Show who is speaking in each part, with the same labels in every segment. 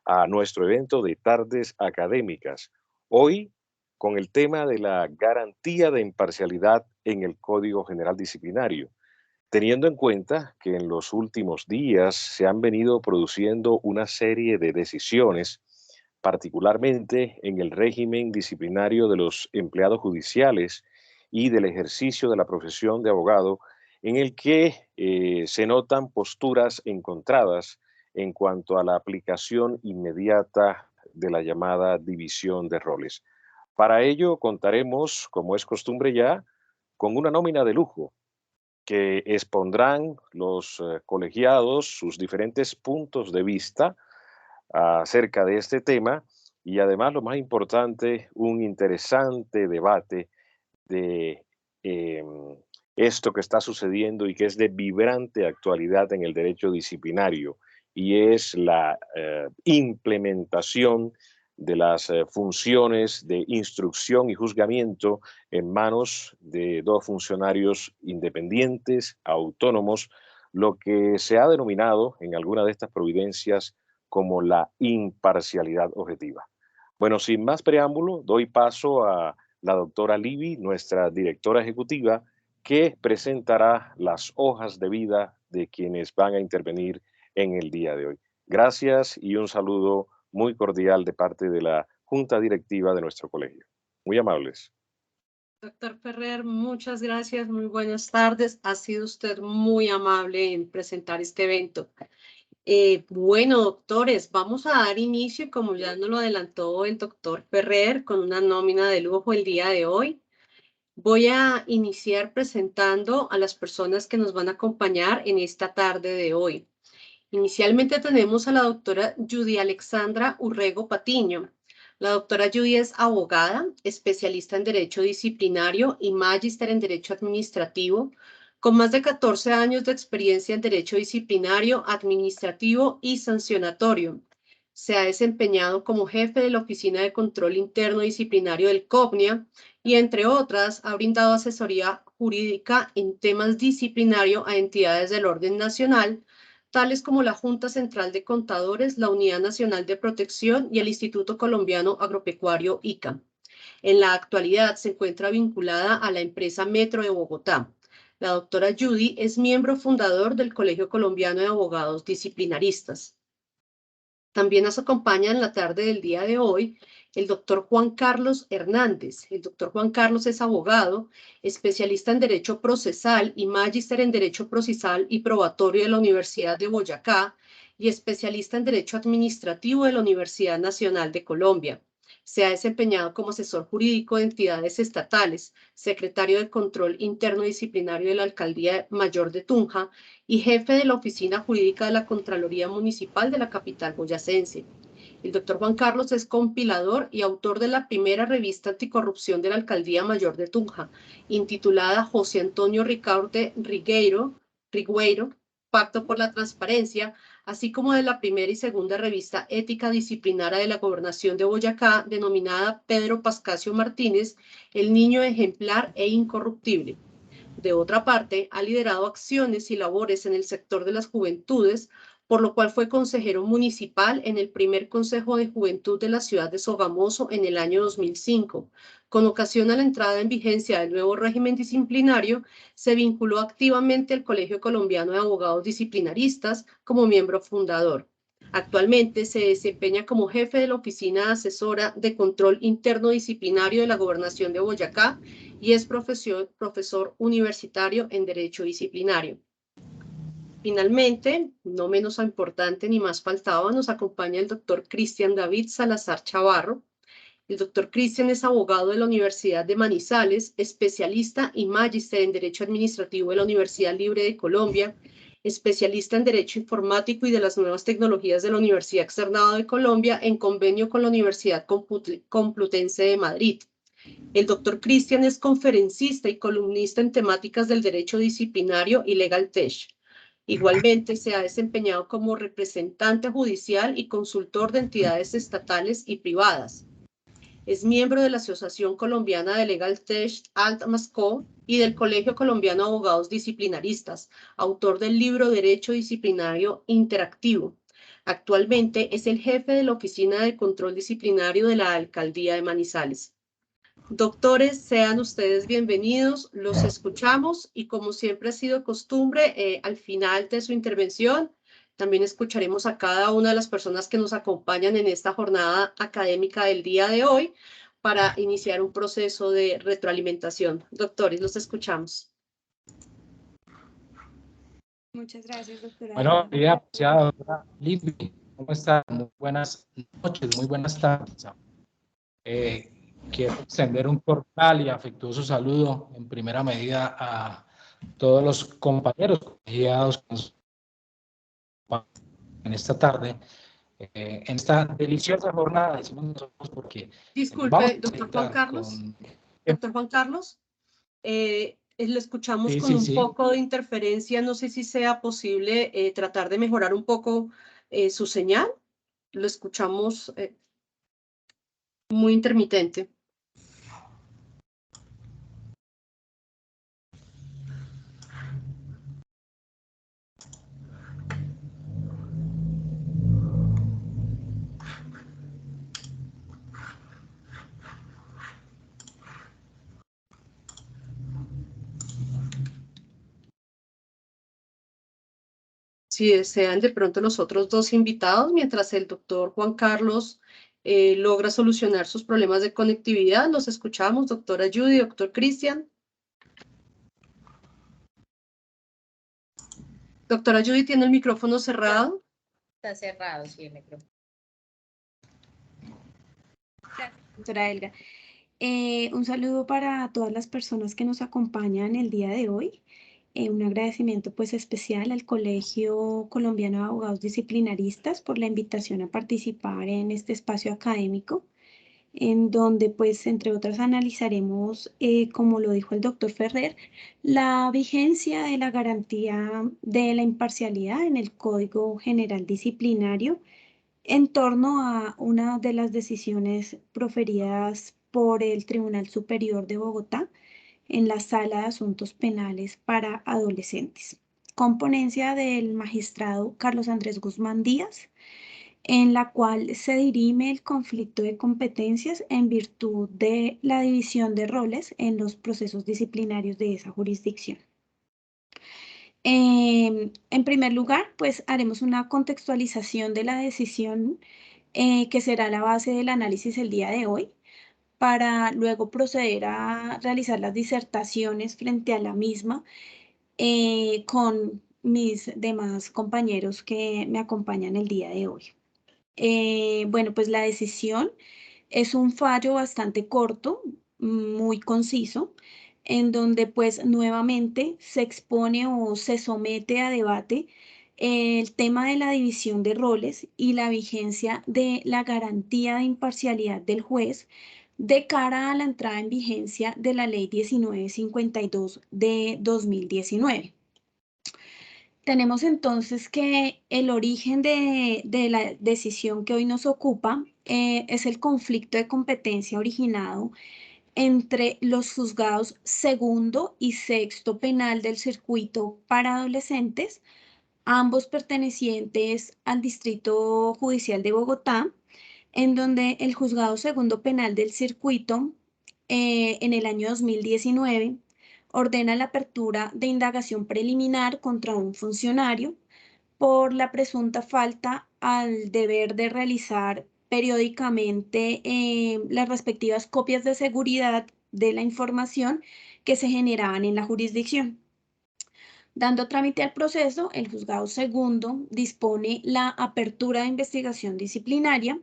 Speaker 1: a nuestro evento de tardes académicas. Hoy con el tema de la garantía de imparcialidad en el Código General Disciplinario, teniendo en cuenta que en los últimos días se han venido produciendo una serie de decisiones, particularmente en el régimen disciplinario de los empleados judiciales y del ejercicio de la profesión de abogado, en el que se notan posturas encontradas en cuanto a la aplicación inmediata de la llamada división de roles. Para ello contaremos, como es costumbre ya, con una nómina de lujo que expondrán los colegiados sus diferentes puntos de vista acerca de este tema y además, lo más importante, un interesante debate de esto que está sucediendo y que es de vibrante actualidad en el derecho disciplinario, y es la implementación de las funciones de instrucción y juzgamiento en manos de dos funcionarios independientes, autónomos, lo que se ha denominado en alguna de estas providencias como la imparcialidad objetiva. Bueno, sin más preámbulo, doy paso a la doctora Libby, nuestra directora ejecutiva, que presentará las hojas de vida de quienes van a intervenir en el día de hoy. Gracias y un saludo muy cordial de parte de la Junta Directiva de nuestro colegio. Muy amables.
Speaker 2: Doctor Ferrer, muchas gracias, muy buenas tardes. Ha sido usted muy amable en presentar este evento. Bueno, doctores, vamos a dar inicio, como ya nos lo adelantó el doctor Ferrer, con una nómina de lujo el día de hoy. Voy a iniciar presentando a las personas que nos van a acompañar en esta tarde de hoy. Inicialmente tenemos a la doctora Judy Alexandra Urrego Patiño. La doctora Judy es abogada, especialista en Derecho Disciplinario y magíster en Derecho Administrativo, con más de 14 años de experiencia en Derecho Disciplinario, Administrativo y Sancionatorio. Se ha desempeñado como jefe de la Oficina de Control Interno Disciplinario del COPNIA y, entre otras, ha brindado asesoría jurídica en temas disciplinarios a entidades del orden nacional, tales como la Junta Central de Contadores, la Unidad Nacional de Protección y el Instituto Colombiano Agropecuario ICA. En la actualidad se encuentra vinculada a la empresa Metro de Bogotá. La doctora Judy es miembro fundador del Colegio Colombiano de Abogados Disciplinaristas. También nos acompaña en la tarde del día de hoy el doctor Juan Carlos Hernández. El doctor Juan Carlos es abogado, especialista en Derecho Procesal y magíster en Derecho Procesal y Probatorio de la Universidad de Boyacá y especialista en Derecho Administrativo de la Universidad Nacional de Colombia. Se ha desempeñado como asesor jurídico de entidades estatales, secretario de Control Interno Disciplinario de la Alcaldía Mayor de Tunja y jefe de la Oficina Jurídica de la Contraloría Municipal de la capital boyacense. El doctor Juan Carlos es compilador y autor de la primera revista anticorrupción de la Alcaldía Mayor de Tunja, intitulada José Antonio Ricaurte Rigueiro, Pacto por la Transparencia, así como de la primera y segunda revista ética disciplinaria de la Gobernación de Boyacá, denominada Pedro Pascasio Martínez, El Niño Ejemplar e Incorruptible. De otra parte, ha liderado acciones y labores en el sector de las juventudes, por lo cual fue consejero municipal en el primer Consejo de Juventud de la ciudad de Sogamoso en el año 2005. Con ocasión a la entrada en vigencia del nuevo régimen disciplinario, se vinculó activamente al Colegio Colombiano de Abogados Disciplinaristas como miembro fundador. Actualmente se desempeña como jefe de la Oficina Asesora de Control Interno Disciplinario de la Gobernación de Boyacá y es profesor universitario en Derecho Disciplinario. Finalmente, no menos importante ni más faltaba, nos acompaña el doctor Cristian David Salazar Chavarro. El doctor Cristian es abogado de la Universidad de Manizales, especialista y magíster en Derecho Administrativo de la Universidad Libre de Colombia, especialista en Derecho Informático y de las Nuevas Tecnologías de la Universidad Externado de Colombia en convenio con la Universidad Complutense de Madrid. El doctor Cristian es conferencista y columnista en temáticas del derecho disciplinario y legal tech. Igualmente, se ha desempeñado como representante judicial y consultor de entidades estatales y privadas. Es miembro de la Asociación Colombiana de Legal Tech Alt-Masco y del Colegio Colombiano de Abogados Disciplinaristas, autor del libro Derecho Disciplinario Interactivo. Actualmente es el jefe de la Oficina de Control Disciplinario de la Alcaldía de Manizales. Doctores, sean ustedes bienvenidos, los escuchamos y como siempre ha sido costumbre, al final de su intervención también escucharemos a cada una de las personas que nos acompañan en esta jornada académica del día de hoy para iniciar un proceso de retroalimentación. Doctores, los escuchamos.
Speaker 3: Muchas gracias, doctora.
Speaker 4: Bueno, apreciada doctora Libby, ¿cómo está? Muy buenas noches, muy buenas tardes. Quiero extender un cordial y afectuoso saludo en primera medida a todos los compañeros colegiados que nos acompañan en esta tarde, en esta deliciosa jornada, decimos nosotros, porque
Speaker 2: Disculpe, doctor Juan Carlos. Doctor Juan Carlos, lo escuchamos con un poco de interferencia. No sé si sea posible tratar de mejorar un poco su señal. Lo escuchamos muy intermitente. Si desean de pronto los otros dos invitados, mientras el doctor Juan Carlos logra solucionar sus problemas de conectividad, los escuchamos, doctora Judy, doctor Cristian. Doctora Judy, ¿tiene el micrófono cerrado?
Speaker 5: Está cerrado, sí, el micrófono.
Speaker 3: Gracias, doctora Elga. Un saludo para todas las personas que nos acompañan el día de hoy. Un agradecimiento pues especial al Colegio Colombiano de Abogados Disciplinaristas por la invitación a participar en este espacio académico, en donde pues entre otras analizaremos, como lo dijo el doctor Ferrer, la vigencia de la garantía de la imparcialidad en el Código General Disciplinario en torno a una de las decisiones proferidas por el Tribunal Superior de Bogotá en la Sala de Asuntos Penales para Adolescentes, con ponencia del magistrado Carlos Andrés Guzmán Díaz, en la cual se dirime el conflicto de competencias en virtud de la división de roles en los procesos disciplinarios de esa jurisdicción. En primer lugar, pues haremos una contextualización de la decisión que será la base del análisis el día de hoy, para luego proceder a realizar las disertaciones frente a la misma con mis demás compañeros que me acompañan el día de hoy. Bueno, pues la decisión es un fallo bastante corto, muy conciso, en donde pues nuevamente se expone o se somete a debate el tema de la división de roles y la vigencia de la garantía de imparcialidad del juez de cara a la entrada en vigencia de la Ley 1952 de 2019. Tenemos entonces que el origen de la decisión que hoy nos ocupa es el conflicto de competencia originado entre los juzgados segundo y sexto penal del circuito para adolescentes, ambos pertenecientes al Distrito Judicial de Bogotá, en donde el juzgado segundo penal del circuito en el año 2019 ordena la apertura de indagación preliminar contra un funcionario por la presunta falta al deber de realizar periódicamente las respectivas copias de seguridad de la información que se generaban en la jurisdicción. Dando trámite al proceso, el juzgado segundo dispone la apertura de investigación disciplinaria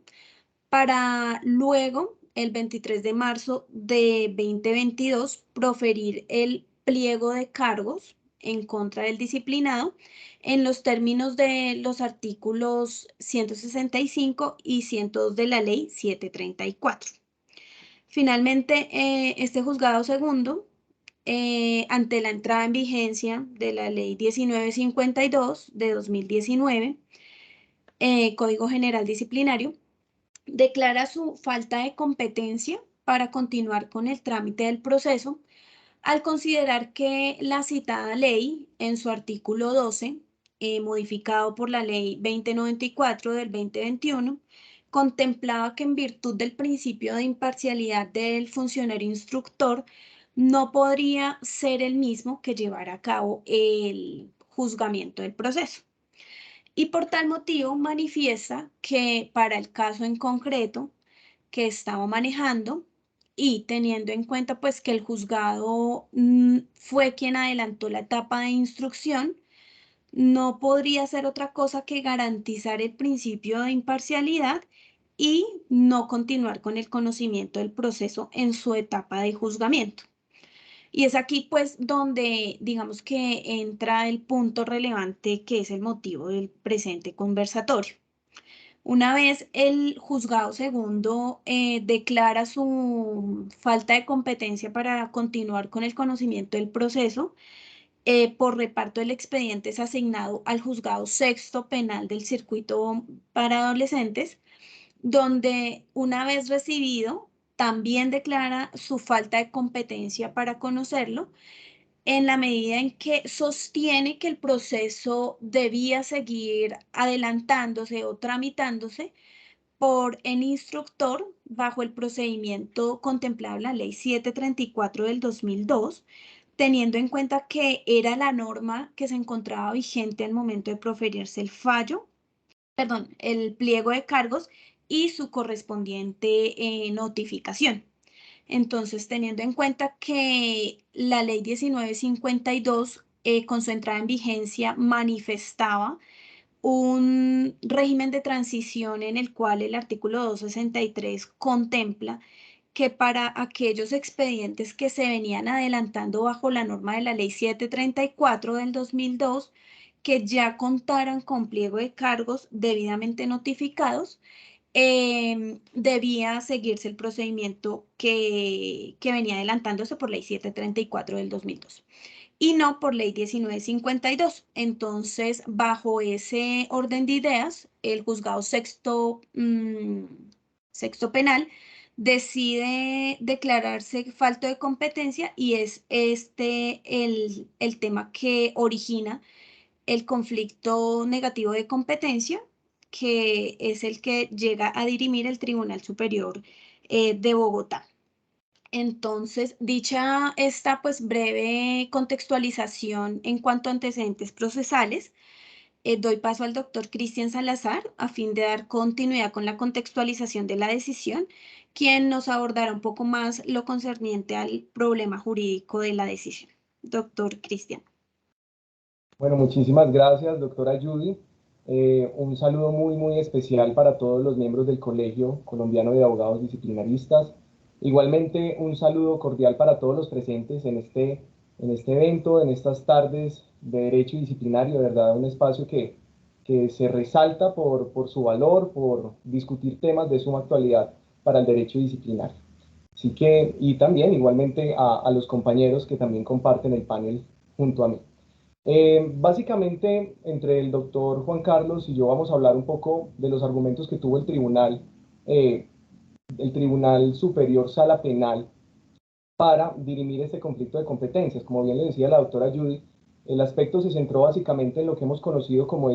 Speaker 3: para luego, el 23 de marzo de 2022, proferir el pliego de cargos en contra del disciplinado en los términos de los artículos 165 y 102 de la Ley 734. Finalmente, este juzgado segundo, ante la entrada en vigencia de la Ley 1952 de 2019, Código General Disciplinario, declara su falta de competencia para continuar con el trámite del proceso al considerar que la citada ley, en su artículo 12, modificado por la Ley 2094 del 2021, contemplaba que en virtud del principio de imparcialidad del funcionario instructor, no podría ser el mismo que llevar a cabo el juzgamiento del proceso. Y por tal motivo manifiesta que para el caso en concreto que estaba manejando y teniendo en cuenta pues que el juzgado fue quien adelantó la etapa de instrucción, no podría ser otra cosa que garantizar el principio de imparcialidad y no continuar con el conocimiento del proceso en su etapa de juzgamiento. Y es aquí pues donde digamos que entra el punto relevante que es el motivo del presente conversatorio. Una vez el juzgado segundo declara su falta de competencia para continuar con el conocimiento del proceso, por reparto del expediente es asignado al juzgado sexto penal del circuito para adolescentes, donde una vez recibido también declara su falta de competencia para conocerlo, en la medida en que sostiene que el proceso debía seguir adelantándose o tramitándose por el instructor bajo el procedimiento contemplado en la Ley 734 del 2002, teniendo en cuenta que era la norma que se encontraba vigente al momento de proferirse el fallo, perdón, el pliego de cargos y su correspondiente notificación. Entonces, teniendo en cuenta que la Ley 1952, con su entrada en vigencia, manifestaba un régimen de transición en el cual el artículo 263 contempla que para aquellos expedientes que se venían adelantando bajo la norma de la Ley 734 del 2002, que ya contaran con pliego de cargos debidamente notificados, debía seguirse el procedimiento que venía adelantándose por Ley 734 del 2002 y no por Ley 1952. Entonces, bajo ese orden de ideas, el juzgado sexto penal decide declararse falto de competencia y es este el tema que origina el conflicto negativo de competencia, que es el que llega a dirimir el Tribunal Superior de Bogotá. Entonces, dicha esta pues breve contextualización en cuanto a antecedentes procesales, doy paso al doctor Cristian Salazar a fin de dar continuidad con la contextualización de la decisión, quien nos abordará un poco más lo concerniente al problema jurídico de la decisión. Doctor Cristian.
Speaker 6: Bueno, muchísimas gracias, doctora Judy. Un saludo muy especial para todos los miembros del Colegio Colombiano de Abogados Disciplinaristas. Igualmente, un saludo cordial para todos los presentes en este evento, en estas tardes de Derecho Disciplinario. De verdad, un espacio que se resalta por su valor, por discutir temas de suma actualidad para el derecho disciplinario. Así que, y también igualmente a los compañeros que también comparten el panel junto a mí. Básicamente, entre el doctor Juan Carlos y yo vamos a hablar un poco de los argumentos que tuvo el Tribunal Superior Sala Penal para dirimir este conflicto de competencias. Como bien le decía la doctora Judy, el aspecto se centró básicamente en lo que hemos conocido como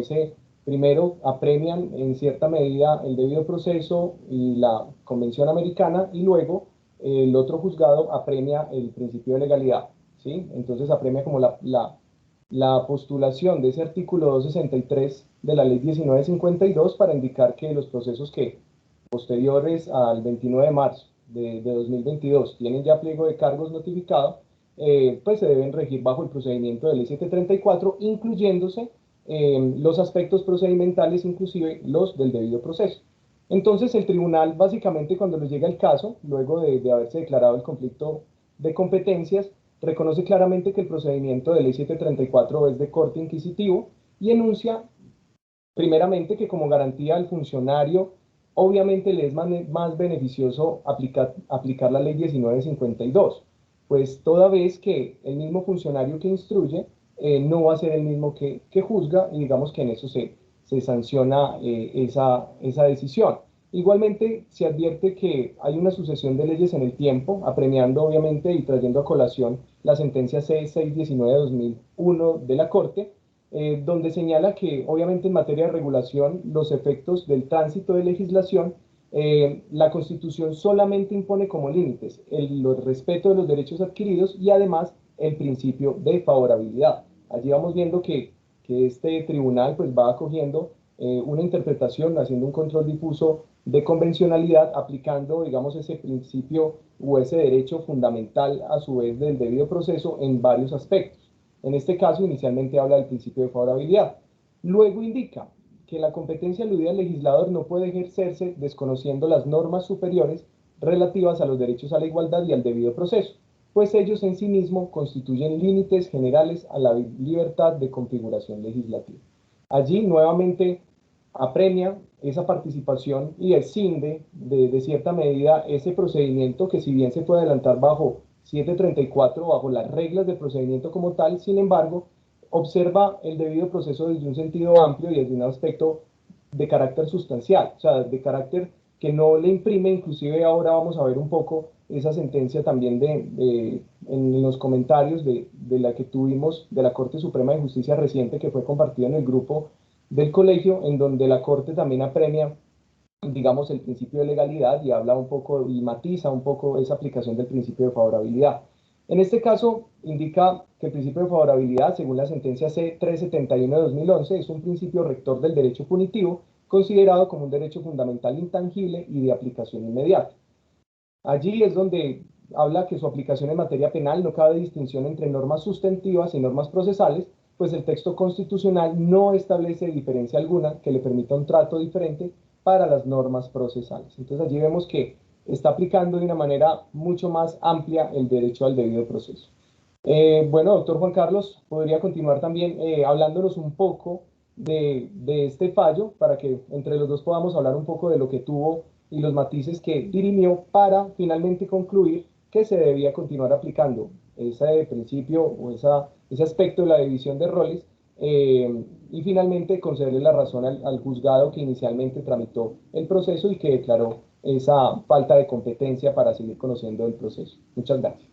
Speaker 6: primero apremian en cierta medida el debido proceso y la Convención Americana, y luego el otro juzgado apremia el principio de legalidad, ¿sí? Entonces apremia como la postulación de ese artículo 263 de la Ley 1952 para indicar que los procesos que posteriores al 29 de marzo de 2022 tienen ya pliego de cargos notificado, pues se deben regir bajo el procedimiento de Ley 734, incluyéndose los aspectos procedimentales, inclusive los del debido proceso. Entonces el tribunal básicamente, cuando les llega el caso, luego de haberse declarado el conflicto de competencias, reconoce claramente que el procedimiento de Ley 734 es de corte inquisitivo y enuncia primeramente que como garantía al funcionario obviamente le es más beneficioso aplicar la Ley 1952, pues toda vez que el mismo funcionario que instruye no va a ser el mismo que juzga, y digamos que en eso se sanciona esa decisión. Igualmente se advierte que hay una sucesión de leyes en el tiempo, apremiando obviamente y trayendo a colación la sentencia C619-2001 de la Corte, donde señala que obviamente en materia de regulación los efectos del tránsito de legislación, la Constitución solamente impone como límites el respeto de los derechos adquiridos y además el principio de favorabilidad. Allí vamos viendo que este tribunal pues va acogiendo una interpretación, haciendo un control difuso de convencionalidad, aplicando, digamos, ese principio o ese derecho fundamental a su vez del debido proceso en varios aspectos. En este caso, inicialmente habla del principio de favorabilidad. Luego indica que la competencia aludida al legislador no puede ejercerse desconociendo las normas superiores relativas a los derechos a la igualdad y al debido proceso, pues ellos en sí mismos constituyen límites generales a la libertad de configuración legislativa. Allí nuevamente apremia esa participación y escinde de cierta medida ese procedimiento que, si bien se puede adelantar bajo 734, bajo las reglas del procedimiento como tal, sin embargo, observa el debido proceso desde un sentido amplio y desde un aspecto de carácter sustancial, o sea, de carácter que no le imprime. Inclusive ahora vamos a ver un poco esa sentencia también en los comentarios de la que tuvimos de la Corte Suprema de Justicia reciente, que fue compartida en el grupo del colegio, en donde la Corte también apremia, digamos, el principio de legalidad y habla un poco y matiza un poco esa aplicación del principio de favorabilidad. En este caso, indica que el principio de favorabilidad, según la sentencia C-371 de 2011, es un principio rector del derecho punitivo, considerado como un derecho fundamental intangible y de aplicación inmediata. Allí es donde habla que su aplicación en materia penal no cabe distinción entre normas sustantivas y normas procesales, pues el texto constitucional no establece diferencia alguna que le permita un trato diferente para las normas procesales. Entonces allí vemos que está aplicando de una manera mucho más amplia el derecho al debido proceso. Bueno, doctor Juan Carlos, podría continuar también hablándonos un poco de este fallo, para que entre los dos podamos hablar un poco de lo que tuvo y los matices que dirimió para finalmente concluir que se debía continuar aplicando ese principio o ese aspecto de la división de roles, y finalmente concederle la razón al juzgado que inicialmente tramitó el proceso y que declaró esa falta de competencia para seguir conociendo el proceso. Muchas gracias.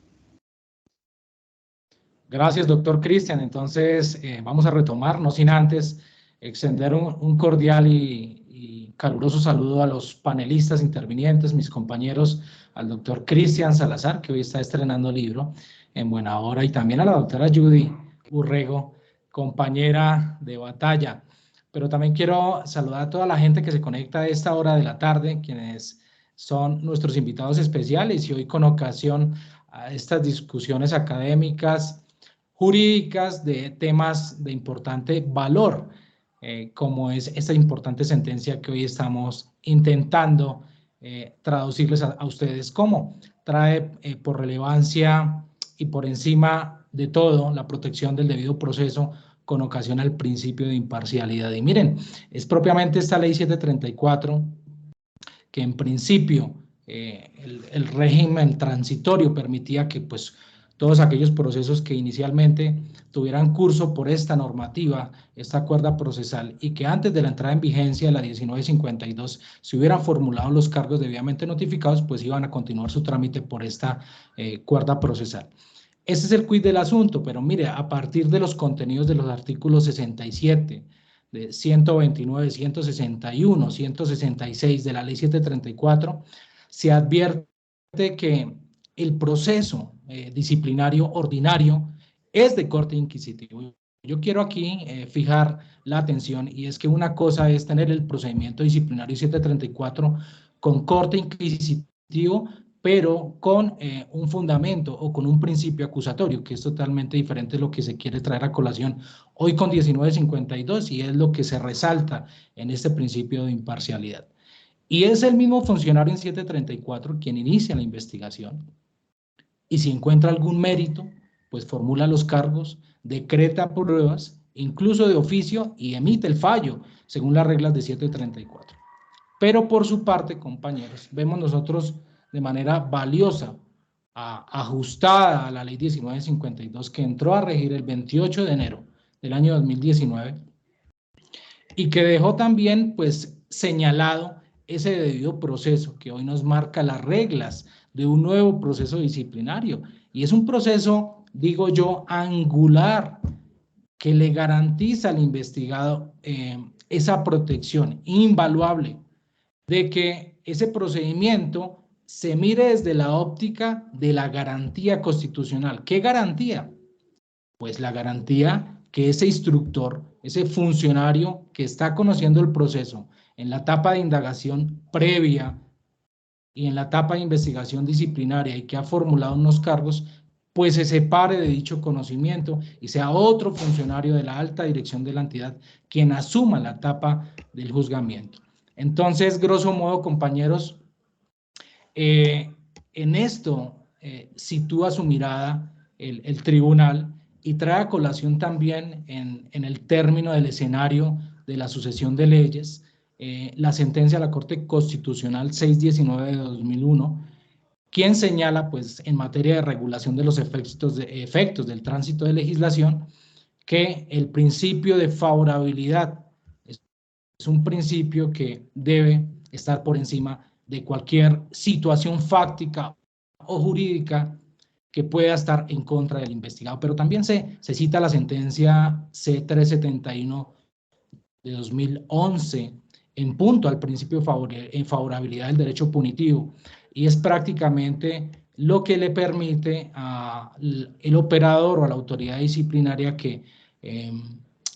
Speaker 4: Gracias, doctor Cristian. Entonces, vamos a retomar, no sin antes extender un cordial y caluroso saludo a los panelistas intervinientes, mis compañeros, al doctor Cristian Salazar, que hoy está estrenando libro en buena hora, y también a la doctora Judy Urrego, compañera de batalla. Pero también quiero saludar a toda la gente que se conecta a esta hora de la tarde, quienes son nuestros invitados especiales, y hoy con ocasión a estas discusiones académicas, jurídicas, de temas de importante valor, como es esta importante sentencia que hoy estamos intentando traducirles a ustedes. ¿Cómo? Trae por relevancia y por encima de todo la protección del debido proceso con ocasión al principio de imparcialidad. Y miren, es propiamente esta ley 734 que en principio el régimen transitorio permitía que pues todos aquellos procesos que inicialmente tuvieran curso por esta normativa, esta cuerda procesal, y que antes de la entrada en vigencia de la 1952 se hubieran formulado los cargos debidamente notificados, pues iban a continuar su trámite por esta cuerda procesal. Ese es el quid del asunto, pero mire, a partir de los contenidos de los artículos 67, de 129, 161, 166 de la ley 734, se advierte que el proceso disciplinario ordinario es de corte inquisitivo. Yo quiero aquí fijar la atención, y es que una cosa es tener el procedimiento disciplinario 734 con corte inquisitivo, pero con un fundamento o con un principio acusatorio, que es totalmente diferente de lo que se quiere traer a colación hoy con 1952, y es lo que se resalta en este principio de imparcialidad. Y es el mismo funcionario en 734 quien inicia la investigación, y si encuentra algún mérito, pues formula los cargos, decreta pruebas, incluso de oficio, y emite el fallo, según las reglas de 734. Pero por su parte, compañeros, vemos nosotros de manera valiosa, ajustada a la ley 1952, que entró a regir el 28 de enero del año 2019, y que dejó también pues señalado ese debido proceso que hoy nos marca las reglas de un nuevo proceso disciplinario, y es un proceso, digo yo, angular que le garantiza al investigado esa protección invaluable de que ese procedimiento se mire desde la óptica de la garantía constitucional. ¿Qué garantía? Pues la garantía que ese instructor, ese funcionario que está conociendo el proceso en la etapa de indagación previa y en la etapa de investigación disciplinaria y que ha formulado unos cargos, pues se separe de dicho conocimiento y sea otro funcionario de la alta dirección de la entidad quien asuma la etapa del juzgamiento. Entonces, grosso modo, compañeros, en esto sitúa su mirada el tribunal y trae a colación también en el término del escenario de la sucesión de leyes, la sentencia de la Corte Constitucional 619 de 2001, quien señala, pues, en materia de regulación de los efectos del tránsito de legislación, que el principio de favorabilidad es un principio que debe estar por encima de cualquier situación fáctica o jurídica que pueda estar en contra del investigado. Pero también se cita la sentencia C371 de 2011 en punto al principio de favorabilidad del derecho punitivo, y es prácticamente lo que le permite al operador o a la autoridad disciplinaria que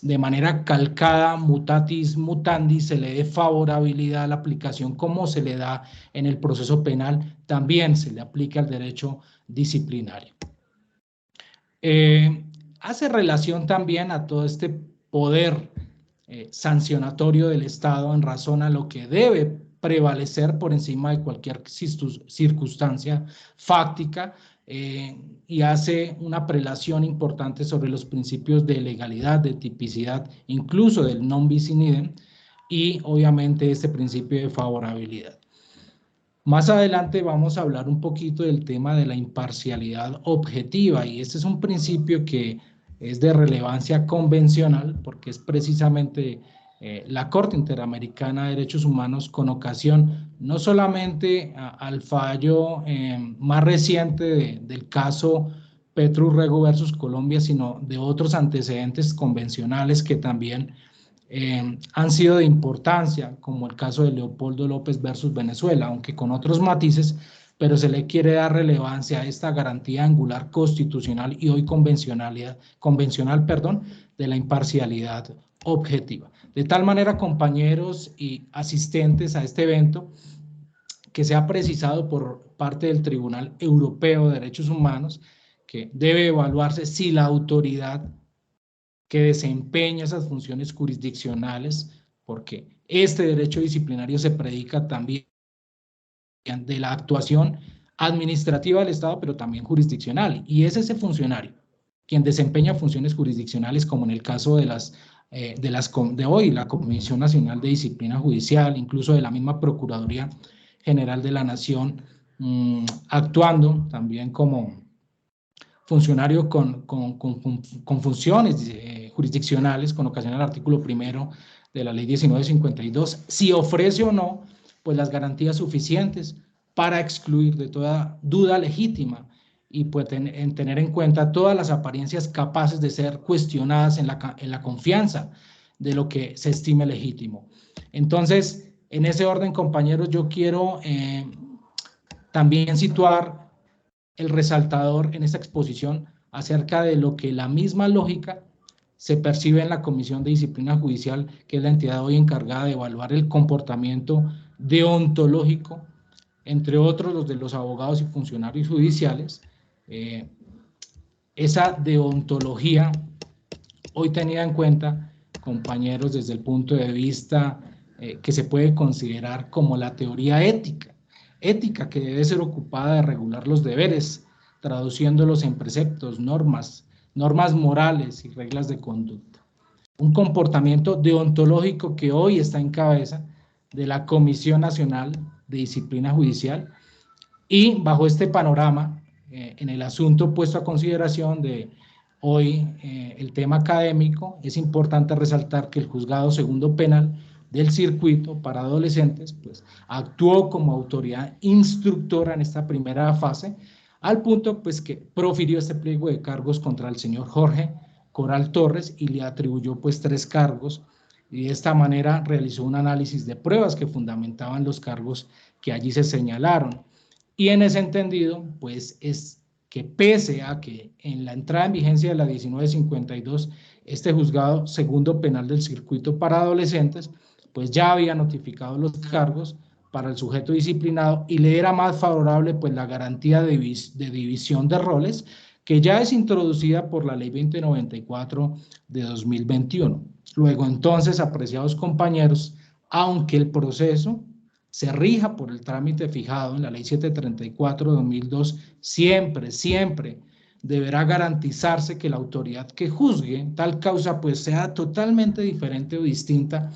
Speaker 4: de manera calcada, mutatis mutandis, se le dé favorabilidad a la aplicación como se le da en el proceso penal, también se le aplica al derecho disciplinario. Hace relación también a todo este poder sancionatorio del Estado en razón a lo que debe prevalecer por encima de cualquier circunstancia fáctica, y hace una prelación importante sobre los principios de legalidad, de tipicidad, incluso del non bis in idem, y obviamente este principio de favorabilidad. Más adelante vamos a hablar un poquito del tema de la imparcialidad objetiva, y este es un principio que es de relevancia convencional porque es precisamente la Corte Interamericana de Derechos Humanos, con ocasión no solamente al fallo más reciente del caso Petrurrego versus Colombia, sino de otros antecedentes convencionales que también han sido de importancia, como el caso de Leopoldo López versus Venezuela, aunque con otros matices, pero se le quiere dar relevancia a esta garantía angular constitucional y hoy convencional, de la imparcialidad objetiva. De tal manera, compañeros y asistentes a este evento, que se ha precisado por parte del Tribunal Europeo de Derechos Humanos que debe evaluarse si la autoridad que desempeña esas funciones jurisdiccionales, porque este derecho disciplinario se predica también de la actuación administrativa del Estado, pero también jurisdiccional, y es ese funcionario quien desempeña funciones jurisdiccionales, como en el caso de hoy, la Comisión Nacional de Disciplina Judicial, incluso de la misma Procuraduría General de la Nación, actuando también como funcionario con funciones jurisdiccionales con ocasión del artículo 1 de la ley 1952, si ofrece o no pues las garantías suficientes para excluir de toda duda legítima y pues tener en cuenta todas las apariencias capaces de ser cuestionadas en la confianza de lo que se estime legítimo. Entonces, en ese orden, compañeros, yo quiero también situar el resaltador en esta exposición acerca de lo que la misma lógica se percibe en la Comisión de Disciplina Judicial, que es la entidad hoy encargada de evaluar el comportamiento deontológico, entre otros los de los abogados y funcionarios judiciales. Esa deontología hoy tenida en cuenta, compañeros, desde el punto de vista que se puede considerar como la teoría ética que debe ser ocupada de regular los deberes, traduciéndolos en preceptos, normas morales y reglas de conducta. Un comportamiento deontológico que hoy está en cabeza de la Comisión Nacional de Disciplina Judicial, y bajo este panorama, en el asunto puesto a consideración de hoy, el tema académico, es importante resaltar que el Juzgado Segundo Penal del Circuito para Adolescentes pues actuó como autoridad instructora en esta primera fase, al punto pues que profirió este pliego de cargos contra el señor Jorge Coral Torres y le atribuyó pues 3 cargos, y de esta manera realizó un análisis de pruebas que fundamentaban los cargos que allí se señalaron. Y en ese entendido, pues es que pese a que en la entrada en vigencia de la 1952, este juzgado segundo penal del circuito para adolescentes, pues ya había notificado los cargos para el sujeto disciplinado y le era más favorable pues la garantía de división de roles, que ya es introducida por la Ley 2094 de 2021. Luego, entonces, apreciados compañeros, aunque el proceso se rija por el trámite fijado en la Ley 734 de 2002, siempre deberá garantizarse que la autoridad que juzgue tal causa pues sea totalmente diferente o distinta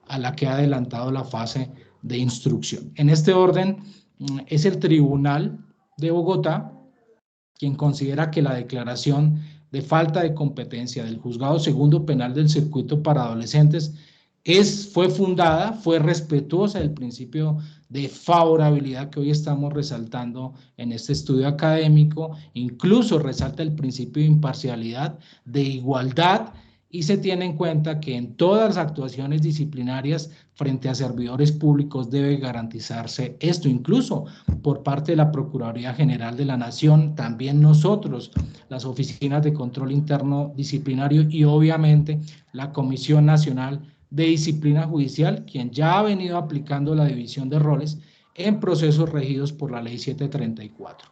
Speaker 4: a la que ha adelantado la fase de instrucción. En este orden, es el Tribunal de Bogotá quien considera que la declaración de falta de competencia del Juzgado Segundo Penal del Circuito para Adolescentes fue fundada, fue respetuosa del principio de favorabilidad que hoy estamos resaltando en este estudio académico, incluso resalta el principio de imparcialidad, de igualdad, y se tiene en cuenta que en todas las actuaciones disciplinarias frente a servidores públicos debe garantizarse esto, incluso por parte de la Procuraduría General de la Nación, también nosotros, las oficinas de control interno disciplinario y obviamente la Comisión Nacional de Disciplina Judicial, quien ya ha venido aplicando la división de roles en procesos regidos por la Ley 734.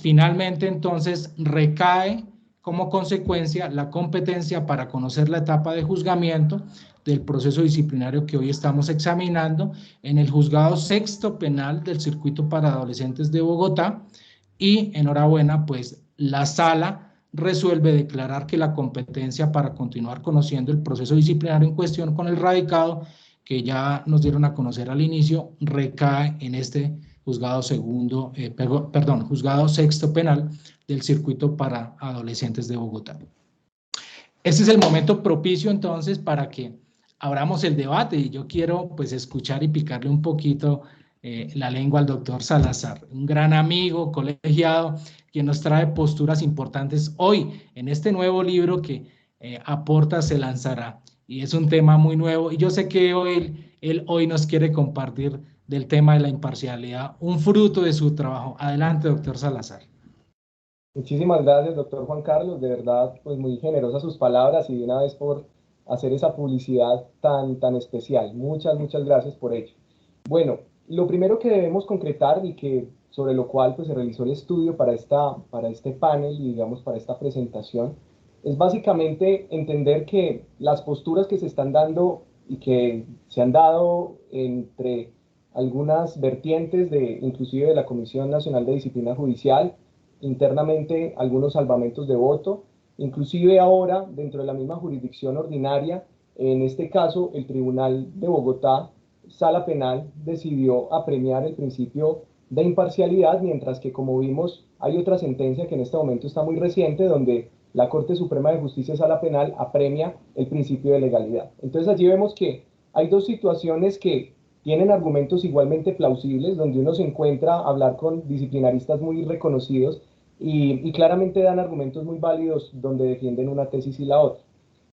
Speaker 4: Finalmente, entonces, recae como consecuencia la competencia para conocer la etapa de juzgamiento del proceso disciplinario que hoy estamos examinando en el Juzgado Sexto Penal del Circuito para Adolescentes de Bogotá, y enhorabuena, pues la sala resuelve declarar que la competencia para continuar conociendo el proceso disciplinario en cuestión con el radicado, que ya nos dieron a conocer al inicio, recae en este Juzgado Juzgado Sexto Penal del Circuito para Adolescentes de Bogotá. Este es el momento propicio entonces para que abramos el debate, y yo quiero pues escuchar y picarle un poquito la lengua al doctor Salazar, un gran amigo, colegiado, quien nos trae posturas importantes hoy en este nuevo libro que Aporta se lanzará, y es un tema muy nuevo, y yo sé que él hoy nos quiere compartir del tema de la imparcialidad, un fruto de su trabajo. Adelante, doctor Salazar.
Speaker 6: Muchísimas gracias, doctor Juan Carlos. De verdad, pues muy generosas sus palabras y de una vez por hacer esa publicidad tan especial. Muchas gracias por ello. Bueno, lo primero que debemos concretar y que sobre lo cual pues se realizó el estudio para este panel y digamos para esta presentación es básicamente entender que las posturas que se están dando y que se han dado entre algunas vertientes inclusive de la Comisión Nacional de Disciplina Judicial, internamente algunos salvamentos de voto, inclusive ahora dentro de la misma jurisdicción ordinaria, en este caso el Tribunal de Bogotá, Sala Penal, decidió apremiar el principio de imparcialidad, mientras que, como vimos, hay otra sentencia que en este momento está muy reciente, donde la Corte Suprema de Justicia Sala Penal apremia el principio de legalidad. Entonces allí vemos que hay dos situaciones que tienen argumentos igualmente plausibles, donde uno se encuentra a hablar con disciplinaristas muy reconocidos y claramente dan argumentos muy válidos donde defienden una tesis y la otra.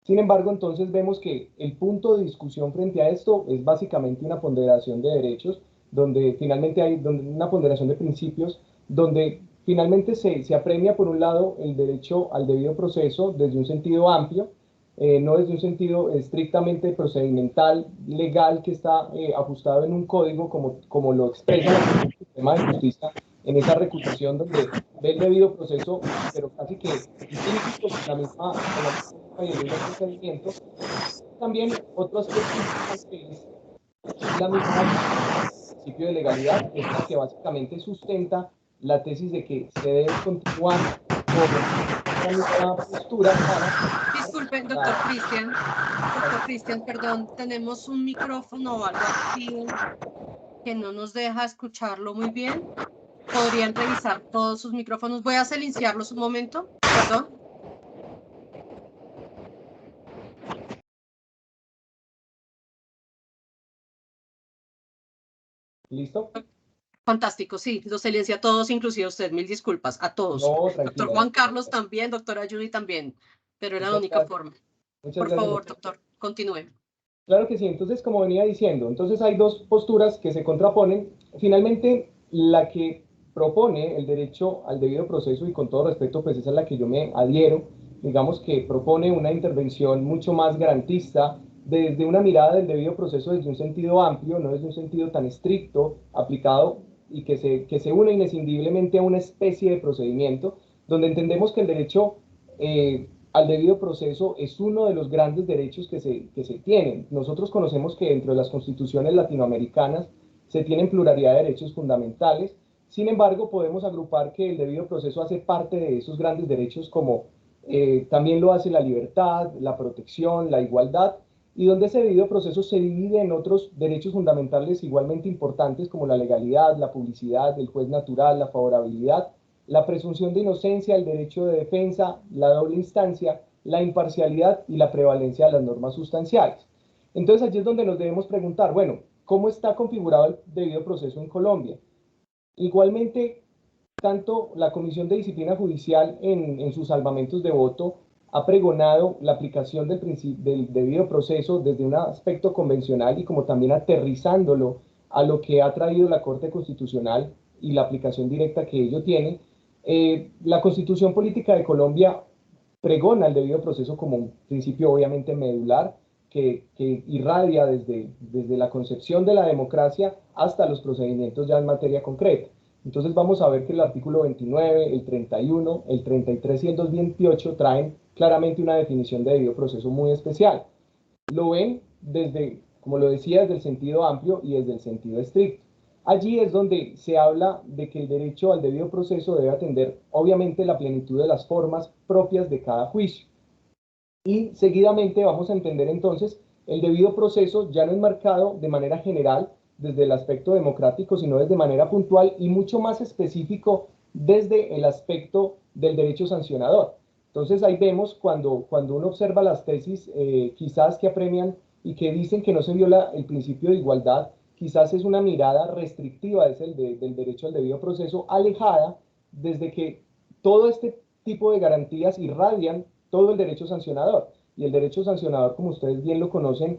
Speaker 6: Sin embargo, entonces vemos que el punto de discusión frente a esto es básicamente una ponderación de derechos, donde finalmente hay una ponderación de principios, donde finalmente se apremia por un lado el derecho al debido proceso desde un sentido amplio, no desde un sentido estrictamente procedimental, legal, que está ajustado en un código como lo expresa el sistema de justicia en esa recuperación donde ve el debido proceso, pero casi que implícito con la misma y el mismo procedimiento. También otro aspecto que es la misma principio de legalidad, es la que básicamente sustenta la tesis de que se debe continuar con una postura para...
Speaker 2: Disculpen, doctor Cristian, perdón, tenemos un micrófono o algo activo que no nos deja escucharlo muy bien. ¿Podrían revisar todos sus micrófonos? Voy a silenciarlos un momento, perdón.
Speaker 6: ¿Listo?
Speaker 2: Fantástico, sí, los silencia a todos, inclusive a usted, mil disculpas, a todos.
Speaker 6: No,
Speaker 2: Doctor Juan Carlos también, doctora Judy también. pero era la única forma. Por favor, doctor, continúe.
Speaker 6: Claro que sí. Entonces, como venía diciendo, entonces hay dos posturas que se contraponen. Finalmente, la que propone el derecho al debido proceso, y con todo respeto, pues esa es la que yo me adhiero, digamos que propone una intervención mucho más garantista, desde una mirada del debido proceso desde un sentido amplio, no desde un sentido tan estricto, aplicado, y que se une inescindiblemente a una especie de procedimiento, donde entendemos que el derecho al debido proceso es uno de los grandes derechos que se tienen. Nosotros conocemos que dentro de las constituciones latinoamericanas se tienen pluralidad de derechos fundamentales. Sin embargo, podemos agrupar que el debido proceso hace parte de esos grandes derechos, como también lo hace la libertad, la protección, la igualdad, y donde ese debido proceso se divide en otros derechos fundamentales igualmente importantes, como la legalidad, la publicidad, el juez natural, la favorabilidad, la presunción de inocencia, el derecho de defensa, la doble instancia, la imparcialidad y la prevalencia de las normas sustanciales. Entonces allí es donde nos debemos preguntar, bueno, ¿cómo está configurado el debido proceso en Colombia? Igualmente, tanto la Comisión de Disciplina Judicial en sus salvamentos de voto ha pregonado la aplicación del debido proceso desde un aspecto convencional, y como también aterrizándolo a lo que ha traído la Corte Constitucional y la aplicación directa que ello tiene. La Constitución Política de Colombia pregona el debido proceso como un principio obviamente medular que irradia desde la concepción de la democracia hasta los procedimientos ya en materia concreta. Entonces vamos a ver que el artículo 29, el 31, el 33 y el 228 traen claramente una definición de debido proceso muy especial. Lo ven desde, como lo decía, desde el sentido amplio y desde el sentido estricto. Allí es donde se habla de que el derecho al debido proceso debe atender, obviamente, la plenitud de las formas propias de cada juicio. Y seguidamente vamos a entender entonces el debido proceso ya no enmarcado de manera general desde el aspecto democrático, sino desde manera puntual y mucho más específico desde el aspecto del derecho sancionador. Entonces ahí vemos cuando uno observa las tesis quizás que apremian y que dicen que no se viola el principio de igualdad, quizás es una mirada restrictiva del derecho al debido proceso, alejada desde que todo este tipo de garantías irradian todo el derecho sancionador. Y el derecho sancionador, como ustedes bien lo conocen,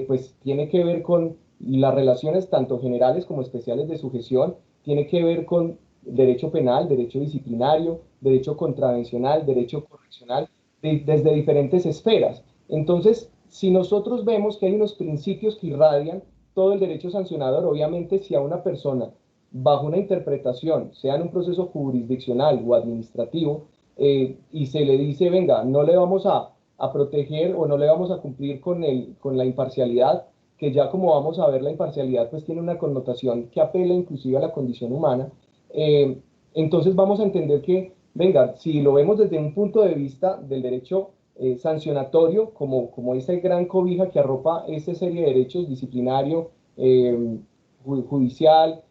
Speaker 6: pues tiene que ver con las relaciones tanto generales como especiales de sujeción, tiene que ver con derecho penal, derecho disciplinario, derecho contravencional, derecho correccional, desde diferentes esferas. Entonces, si nosotros vemos que hay unos principios que irradian todo el derecho sancionador, obviamente si a una persona, bajo una interpretación, sea en un proceso jurisdiccional o administrativo, y se le dice, venga, no le vamos a proteger o no le vamos a cumplir con la imparcialidad, que ya como vamos a ver, la imparcialidad pues tiene una connotación que apela inclusive a la condición humana, entonces vamos a entender que, venga, si lo vemos desde un punto de vista del derecho sancionatorio, como esa gran cobija que arropa esta serie de derechos disciplinario, judicial,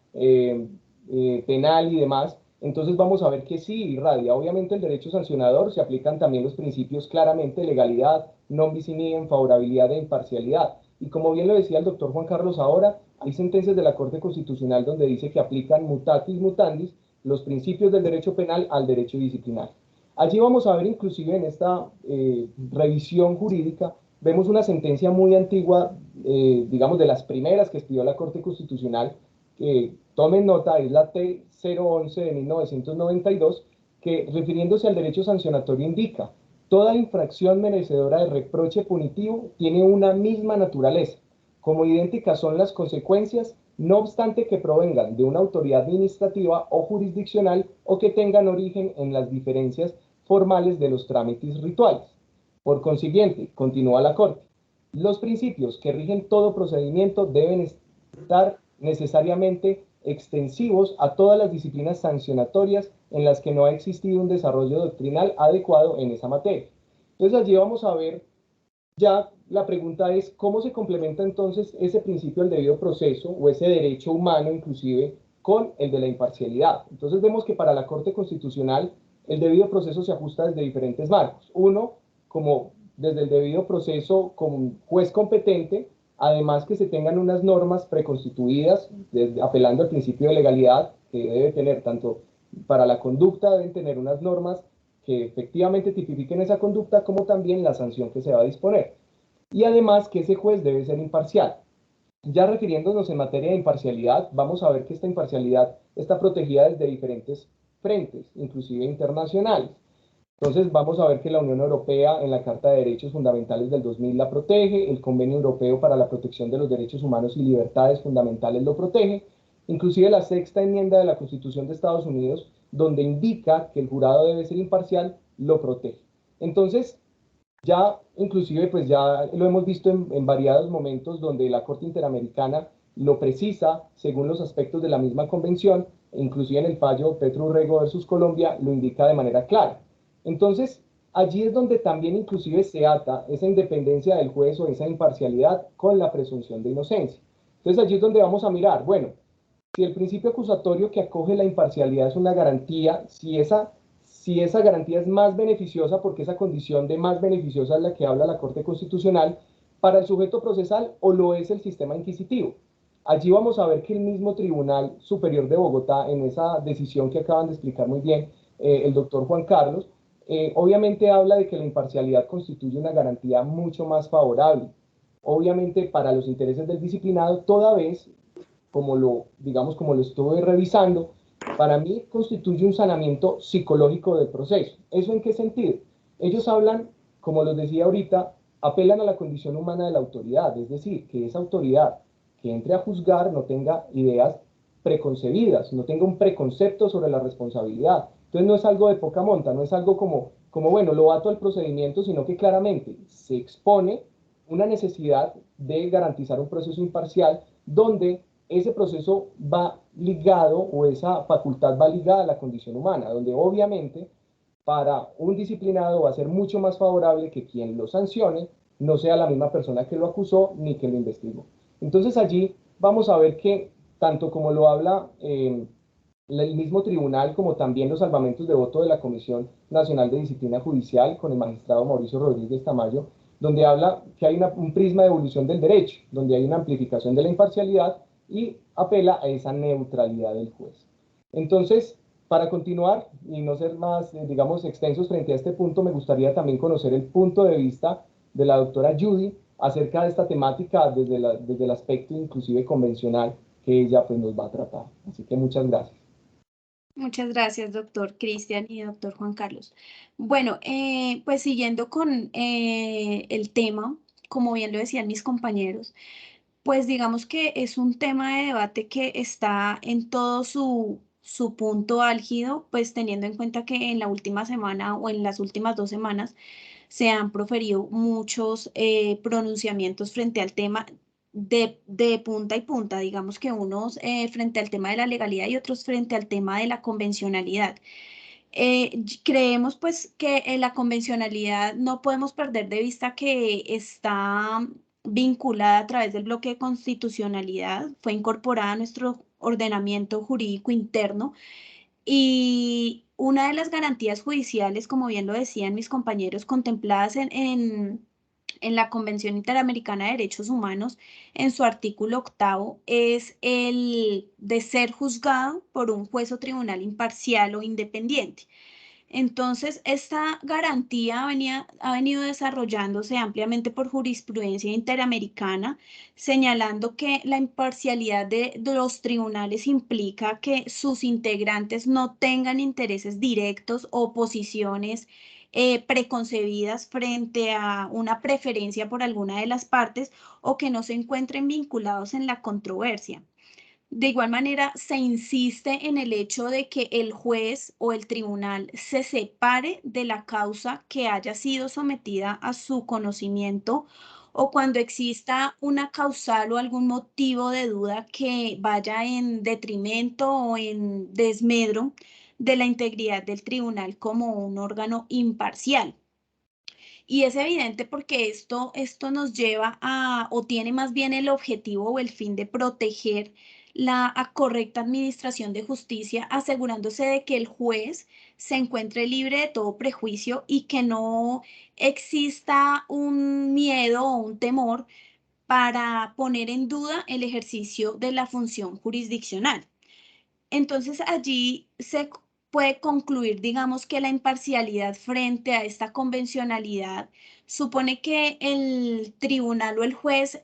Speaker 6: penal y demás, entonces vamos a ver que sí irradia. Obviamente el derecho sancionador se aplican también los principios claramente: legalidad, non bis in idem, favorabilidad e imparcialidad. Y como bien lo decía el doctor Juan Carlos ahora, hay sentencias de la Corte Constitucional donde dice que aplican mutatis mutandis los principios del derecho penal al derecho disciplinario. Allí vamos a ver inclusive en esta revisión jurídica, vemos una sentencia muy antigua, digamos de las primeras que estudió la Corte Constitucional, tomen nota, es la T011 de 1992, que refiriéndose al derecho sancionatorio indica: toda infracción merecedora de reproche punitivo tiene una misma naturaleza, como idénticas son las consecuencias, no obstante que provengan de una autoridad administrativa o jurisdiccional o que tengan origen en las diferencias formales de los trámites rituales. Por consiguiente, continúa la Corte, los principios que rigen todo procedimiento deben estar necesariamente extensivos a todas las disciplinas sancionatorias en las que no ha existido un desarrollo doctrinal adecuado en esa materia. Entonces allí vamos a ver, ya la pregunta es cómo se complementa entonces ese principio del debido proceso o ese derecho humano inclusive con el de la imparcialidad. Entonces vemos que para la Corte Constitucional el debido proceso se ajusta desde diferentes marcos. Uno, como desde el debido proceso como juez competente, además que se tengan unas normas preconstituidas, apelando al principio de legalidad que debe tener tanto para la conducta, deben tener unas normas que efectivamente tipifiquen esa conducta, como también la sanción que se va a disponer. Y además que ese juez debe ser imparcial. Ya refiriéndonos en materia de imparcialidad, vamos a ver que esta imparcialidad está protegida desde diferentes frentes, inclusive internacionales. Entonces vamos a ver que la Unión Europea en la Carta de Derechos Fundamentales del 2000 la protege, el Convenio Europeo para la Protección de los Derechos Humanos y Libertades Fundamentales lo protege, inclusive la sexta enmienda de la Constitución de Estados Unidos, donde indica que el jurado debe ser imparcial, lo protege. Entonces, ya inclusive pues ya lo hemos visto en variados momentos donde la Corte Interamericana lo precisa según los aspectos de la misma convención, inclusive en el fallo Petro Urrego versus Colombia lo indica de manera clara. Entonces, allí es donde también inclusive se ata esa independencia del juez o esa imparcialidad con la presunción de inocencia. Entonces, allí es donde vamos a mirar, bueno, si el principio acusatorio que acoge la imparcialidad es una garantía, si esa garantía es más beneficiosa, porque esa condición de más beneficiosa es la que habla la Corte Constitucional, para el sujeto procesal o lo es el sistema inquisitivo. Allí vamos a ver que el mismo Tribunal Superior de Bogotá, en esa decisión que acaban de explicar muy bien el doctor Juan Carlos, obviamente habla de que la imparcialidad constituye una garantía mucho más favorable, obviamente para los intereses del disciplinado, toda vez, como lo estuve revisando, para mí constituye un sanamiento psicológico del proceso. ¿Eso en qué sentido? Ellos hablan, como los decía ahorita, apelan a la condición humana de la autoridad, es decir, que esa autoridad que entre a juzgar no tenga ideas preconcebidas, no tenga un preconcepto sobre la responsabilidad. Entonces no es algo de poca monta, no es algo como bueno, lo ato al procedimiento, sino que claramente se expone una necesidad de garantizar un proceso imparcial donde ese proceso va ligado o esa facultad va ligada a la condición humana, donde obviamente para un disciplinado va a ser mucho más favorable que quien lo sancione no sea la misma persona que lo acusó ni que lo investigó. Entonces allí vamos a ver que tanto como lo habla el mismo tribunal, como también los salvamentos de voto de la Comisión Nacional de Disciplina Judicial con el magistrado Mauricio Rodríguez Tamayo, donde habla que hay un prisma de evolución del derecho, donde hay una amplificación de la imparcialidad y apela a esa neutralidad del juez. Entonces, para continuar y no ser más, digamos, extensos frente a este punto, me gustaría también conocer el punto de vista de la doctora Judy acerca de esta temática desde el aspecto inclusive convencional que ella pues nos va a tratar. Así que muchas gracias.
Speaker 3: Muchas gracias, doctor Cristian y doctor Juan Carlos. Bueno, pues siguiendo con el tema, como bien lo decían mis compañeros, pues digamos que es un tema de debate que está en todo su punto álgido, pues teniendo en cuenta que en la última semana o en las últimas 2 semanas se han proferido muchos pronunciamientos frente al tema de punta y punta, digamos que unos frente al tema de la legalidad y otros frente al tema de la convencionalidad. Creemos pues que la convencionalidad no podemos perder de vista que está vinculada a través del bloque de constitucionalidad, fue incorporada a nuestro ordenamiento jurídico interno y una de las garantías judiciales, como bien lo decían mis compañeros, contempladas en la Convención Interamericana de Derechos Humanos, en su artículo 8, es el de ser juzgado por un juez o tribunal imparcial o independiente. Entonces, esta garantía ha venido desarrollándose ampliamente por jurisprudencia interamericana, señalando que la imparcialidad de los tribunales implica que sus integrantes no tengan intereses directos o posiciones preconcebidas frente a una preferencia por alguna de las partes o que no se encuentren vinculados en la controversia. De igual manera, se insiste en el hecho de que el juez o el tribunal se separe de la causa que haya sido sometida a su conocimiento o cuando exista una causal o algún motivo de duda que vaya en detrimento o en desmedro de la integridad del tribunal como un órgano imparcial. Y es evidente porque esto nos lleva o tiene más bien el objetivo o el fin de proteger la correcta administración de justicia, asegurándose de que el juez se encuentre libre de todo prejuicio y que no exista un miedo o un temor para poner en duda el ejercicio de la función jurisdiccional. Entonces allí se puede concluir, digamos, que la imparcialidad frente a esta convencionalidad supone que el tribunal o el juez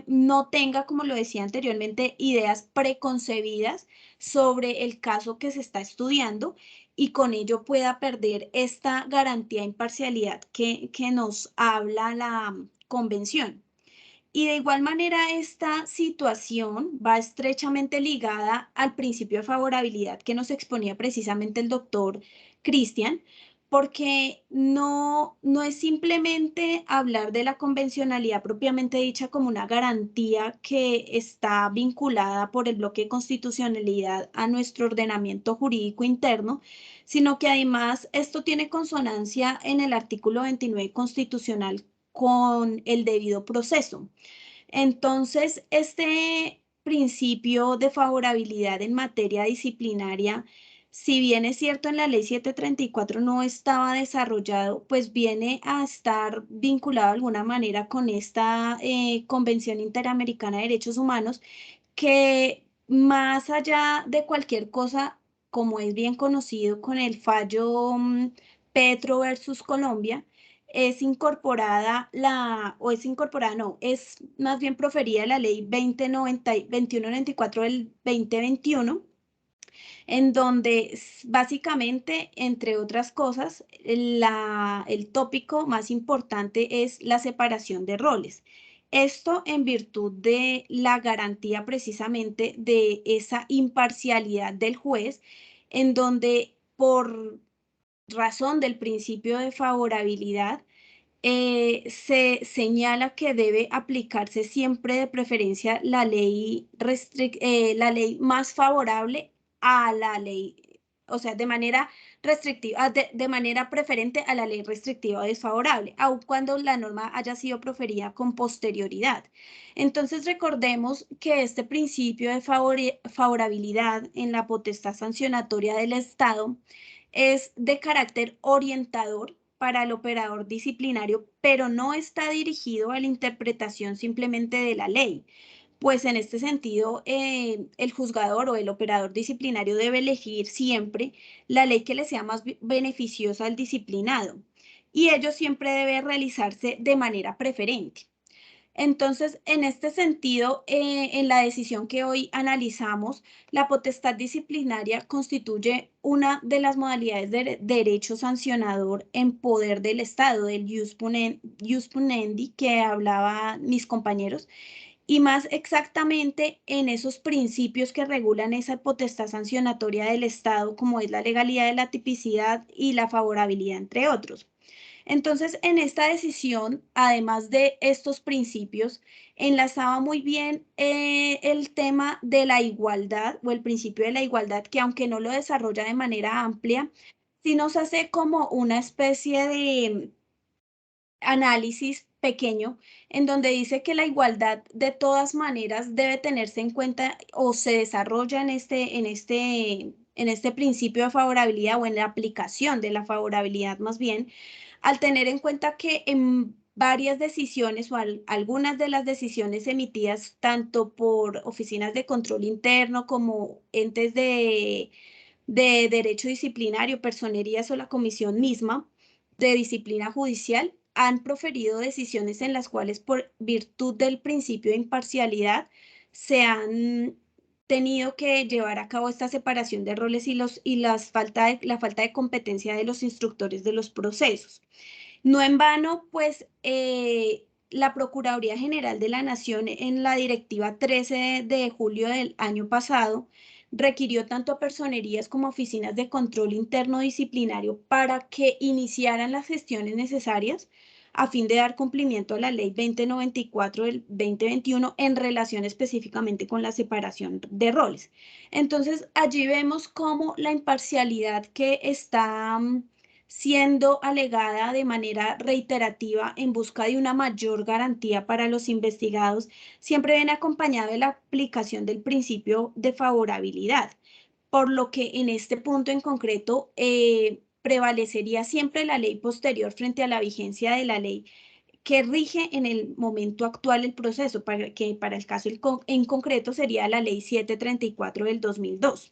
Speaker 3: no tenga, como lo decía anteriormente, ideas preconcebidas sobre el caso que se está estudiando y con ello pueda perder esta garantía de imparcialidad que nos habla la convención. Y de igual manera, esta situación va estrechamente ligada al principio de favorabilidad que nos exponía precisamente el doctor Cristian, porque no es simplemente hablar de la convencionalidad propiamente dicha como una garantía que está vinculada por el bloque de constitucionalidad a nuestro ordenamiento jurídico interno, sino que además esto tiene consonancia en el artículo 29 constitucional con el debido proceso. Entonces, este principio de favorabilidad en materia disciplinaria, si bien es cierto en la ley 734 no estaba desarrollado, pues viene a estar vinculado de alguna manera con esta Convención Interamericana de Derechos Humanos, que más allá de cualquier cosa, como es bien conocido con el fallo Petro versus Colombia, es incorporada no, es más bien proferida la ley 2194 del 2021, en donde básicamente, entre otras cosas, el tópico más importante es la separación de roles. Esto en virtud de la garantía precisamente de esa imparcialidad del juez, en donde por razón del principio de favorabilidad, se señala que debe aplicarse siempre de preferencia la ley más favorable a la ley, o sea, de manera restrictiva, de manera preferente a la ley restrictiva o desfavorable, aun cuando la norma haya sido proferida con posterioridad. Entonces, recordemos que este principio de favorabilidad en la potestad sancionatoria del Estado es de carácter orientador para el operador disciplinario, pero no está dirigido a la interpretación simplemente de la ley. Pues en este sentido, el juzgador o el operador disciplinario debe elegir siempre la ley que le sea más beneficiosa al disciplinado, y ello siempre debe realizarse de manera preferente. Entonces, en este sentido, en la decisión que hoy analizamos, la potestad disciplinaria constituye una de las modalidades de derecho sancionador en poder del Estado, del jus punendi, que hablaban mis compañeros, y más exactamente en esos principios que regulan esa potestad sancionatoria del Estado, como es la legalidad de la tipicidad y la favorabilidad, entre otros. Entonces, en esta decisión, además de estos principios, enlazaba muy bien el tema de la igualdad o el principio de la igualdad, que aunque no lo desarrolla de manera amplia, sí nos hace como una especie de análisis pequeño en donde dice que la igualdad de todas maneras debe tenerse en cuenta o se desarrolla en este principio de favorabilidad o en la aplicación de la favorabilidad más bien, al tener en cuenta que en varias decisiones o algunas de las decisiones emitidas tanto por oficinas de control interno como entes de derecho disciplinario, personerías o la comisión misma de disciplina judicial han proferido decisiones en las cuales por virtud del principio de imparcialidad se han tenido que llevar a cabo esta separación de roles y la falta de competencia de los instructores de los procesos. No en vano, pues, la Procuraduría General de la Nación en la Directiva 13 de julio del año pasado requirió tanto a personerías como a oficinas de control interno disciplinario para que iniciaran las gestiones necesarias a fin de dar cumplimiento a la Ley 2094 del 2021 en relación específicamente con la separación de roles. Entonces, allí vemos cómo la imparcialidad que está siendo alegada de manera reiterativa en busca de una mayor garantía para los investigados, siempre viene acompañado de la aplicación del principio de favorabilidad, por lo que en este punto en concreto prevalecería siempre la ley posterior frente a la vigencia de la ley que rige en el momento actual el proceso, que para el caso en concreto sería la ley 734 del 2002.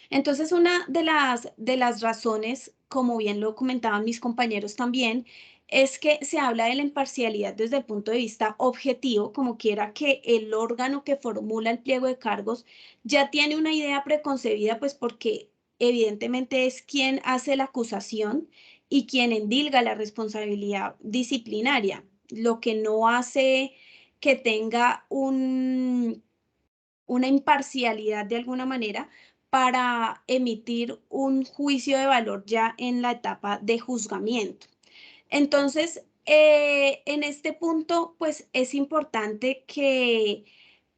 Speaker 3: Entonces, una de las razones, como bien lo comentaban mis compañeros también, es que se habla de la imparcialidad desde el punto de vista objetivo, como quiera que el órgano que formula el pliego de cargos ya tiene una idea preconcebida, pues porque evidentemente es quien hace la acusación y quien endilga la responsabilidad disciplinaria, lo que no hace que tenga una imparcialidad de alguna manera para emitir un juicio de valor ya en la etapa de juzgamiento. Entonces, en este punto, pues es importante que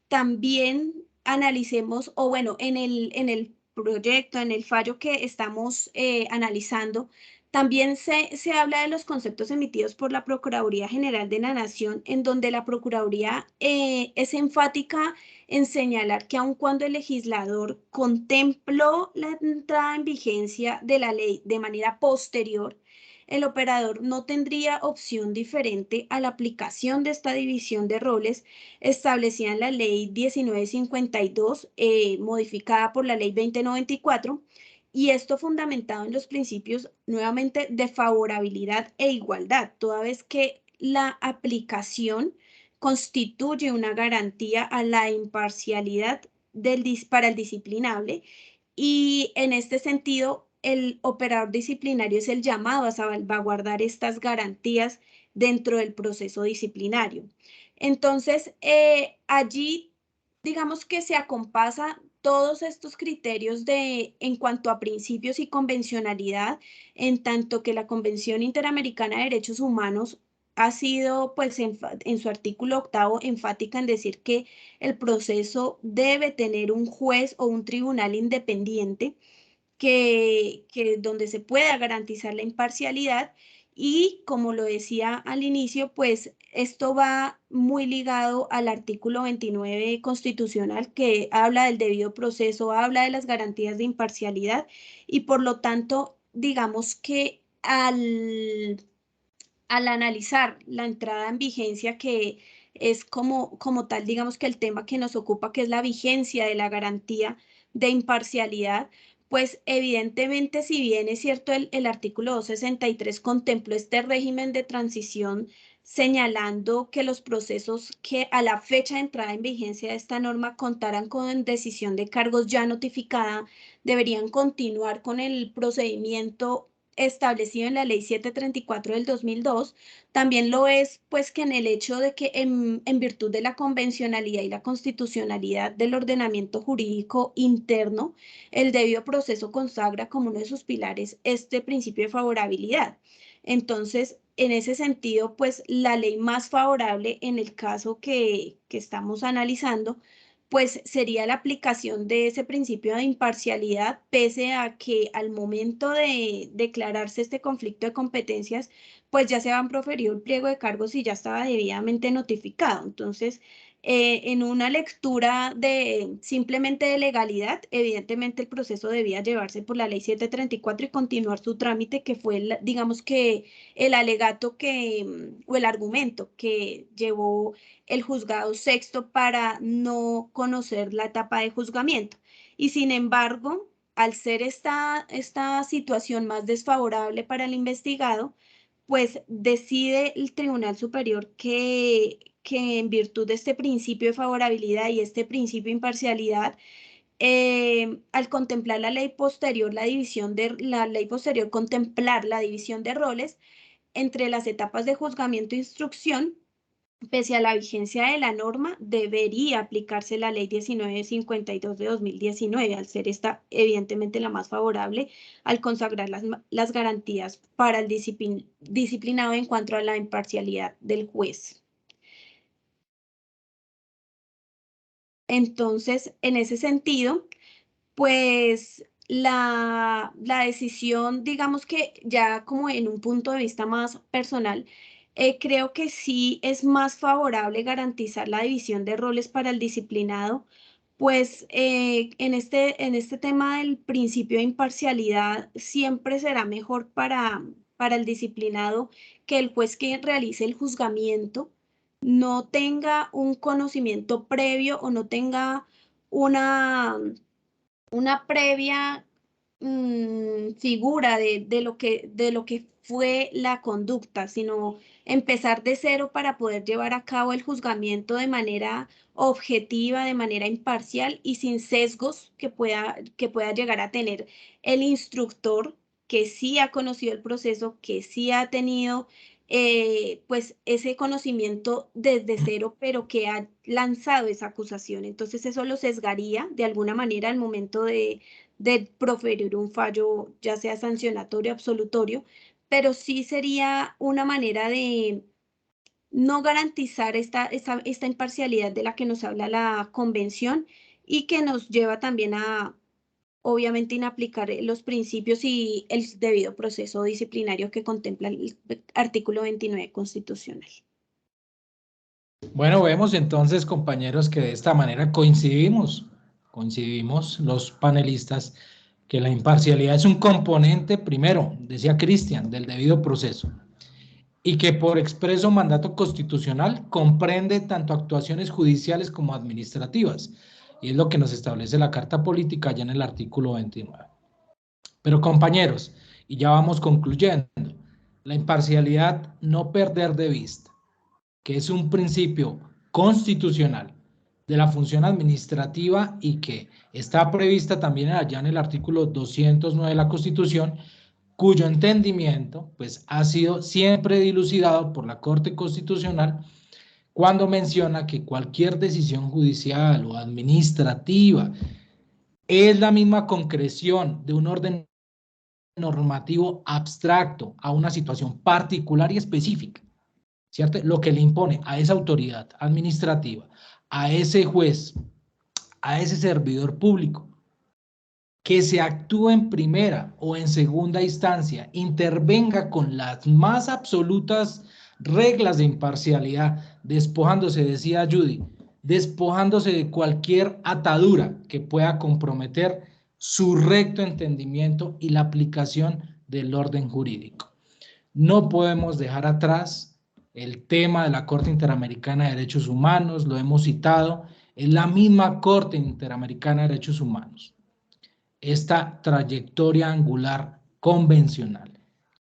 Speaker 3: también analicemos, o bueno, en el proyecto, en el fallo que estamos analizando, también se habla de los conceptos emitidos por la Procuraduría General de la Nación, en donde la Procuraduría es enfática en señalar que aun cuando el legislador contempló la entrada en vigencia de la ley de manera posterior, el operador no tendría opción diferente a la aplicación de esta división de roles establecida en la Ley 1952, modificada por la Ley 2094, y esto fundamentado en los principios nuevamente de favorabilidad e igualdad, toda vez que la aplicación constituye una garantía a la imparcialidad para el disciplinable y en este sentido el operador disciplinario es el llamado a salvaguardar estas garantías dentro del proceso disciplinario. Entonces, allí digamos que se acompasa todos estos criterios en cuanto a principios y convencionalidad, en tanto que la Convención Interamericana de Derechos Humanos ha sido, pues, en su artículo 8º enfática en decir que el proceso debe tener un juez o un tribunal independiente donde se pueda garantizar la imparcialidad y como lo decía al inicio, pues esto va muy ligado al artículo 29 constitucional que habla del debido proceso, habla de las garantías de imparcialidad y por lo tanto, digamos que al analizar la entrada en vigencia que es como tal, digamos que el tema que nos ocupa, que es la vigencia de la garantía de imparcialidad, pues evidentemente, si bien es cierto, el artículo 263 contempló este régimen de transición, señalando que los procesos que a la fecha de entrada en vigencia de esta norma contaran con decisión de cargos ya notificada, deberían continuar con el procedimiento establecido en la Ley 734 del 2002, también lo es pues que en el hecho de que en virtud de la convencionalidad y la constitucionalidad del ordenamiento jurídico interno, el debido proceso consagra como uno de sus pilares este principio de favorabilidad. Entonces, en ese sentido, pues la ley más favorable en el caso que estamos analizando, pues sería la aplicación de ese principio de imparcialidad, pese a que al momento de declararse este conflicto de competencias, pues ya se han proferido el pliego de cargos y ya estaba debidamente notificado. Entonces, en una lectura simplemente de legalidad, evidentemente el proceso debía llevarse por la ley 734 y continuar su trámite, que fue, digamos que el alegato o el argumento que llevó el juzgado sexto para no conocer la etapa de juzgamiento. Y sin embargo, al ser esta situación más desfavorable para el investigado, pues decide el Tribunal Superior que en virtud de este principio de favorabilidad y este principio de imparcialidad, al contemplar la ley posterior contemplar la división de roles entre las etapas de juzgamiento e instrucción, pese a la vigencia de la norma, debería aplicarse la ley 1952 de 2019, al ser esta evidentemente la más favorable, al consagrar las garantías para el disciplinado en cuanto a la imparcialidad del juez. Entonces, en ese sentido, pues la decisión, digamos que ya como en un punto de vista más personal, creo que sí es más favorable garantizar la división de roles para el disciplinado, pues en este tema del principio de imparcialidad siempre será mejor para el disciplinado que el juez que realice el juzgamiento no tenga un conocimiento previo o no tenga una una previa figura de lo que fue la conducta, sino empezar de cero para poder llevar a cabo el juzgamiento de manera objetiva, de manera imparcial y sin sesgos que pueda llegar a tener el instructor, que sí ha conocido el proceso, que sí ha tenido pues ese conocimiento desde cero, pero que ha lanzado esa acusación. Entonces eso lo sesgaría de alguna manera al momento de proferir un fallo, ya sea sancionatorio o absolutorio, pero sí sería una manera de no garantizar esta imparcialidad de la que nos habla la convención y que nos lleva también a, obviamente, inaplicar los principios y el debido proceso disciplinario que contempla el artículo 29 constitucional.
Speaker 4: Bueno, vemos entonces, compañeros, que de esta manera coincidimos los panelistas, que la imparcialidad es un componente, primero, decía Cristian, del debido proceso, y que por expreso mandato constitucional comprende tanto actuaciones judiciales como administrativas, y es lo que nos establece la Carta Política ya en el artículo 29. Pero, compañeros, y ya vamos concluyendo, la imparcialidad no perder de vista que es un principio constitucional de la función administrativa y que está prevista también allá en el artículo 209 de la Constitución, cuyo entendimiento pues ha sido siempre dilucidado por la Corte Constitucional cuando menciona que cualquier decisión judicial o administrativa es la misma concreción de un orden normativo abstracto a una situación particular y específica, ¿cierto? Lo que le impone a esa autoridad administrativa, a ese juez, a ese servidor público, que se actúe en primera o en segunda instancia, intervenga con las más absolutas reglas de imparcialidad, despojándose, decía Judy, despojándose de cualquier atadura que pueda comprometer su recto entendimiento y la aplicación del orden jurídico. No podemos dejar atrás el tema de la Corte Interamericana de Derechos Humanos, lo hemos citado, es la misma Corte Interamericana de Derechos Humanos, esta trayectoria angular convencional,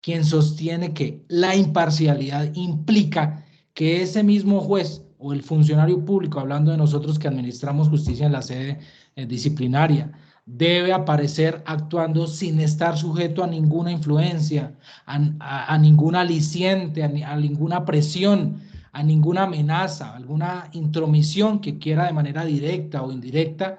Speaker 4: quien sostiene que la imparcialidad implica que ese mismo juez o el funcionario público, hablando de nosotros que administramos justicia en la sede disciplinaria, debe aparecer actuando sin estar sujeto a ninguna influencia, a ninguna aliciente, a ninguna presión, a ninguna amenaza, alguna intromisión que quiera de manera directa o indirecta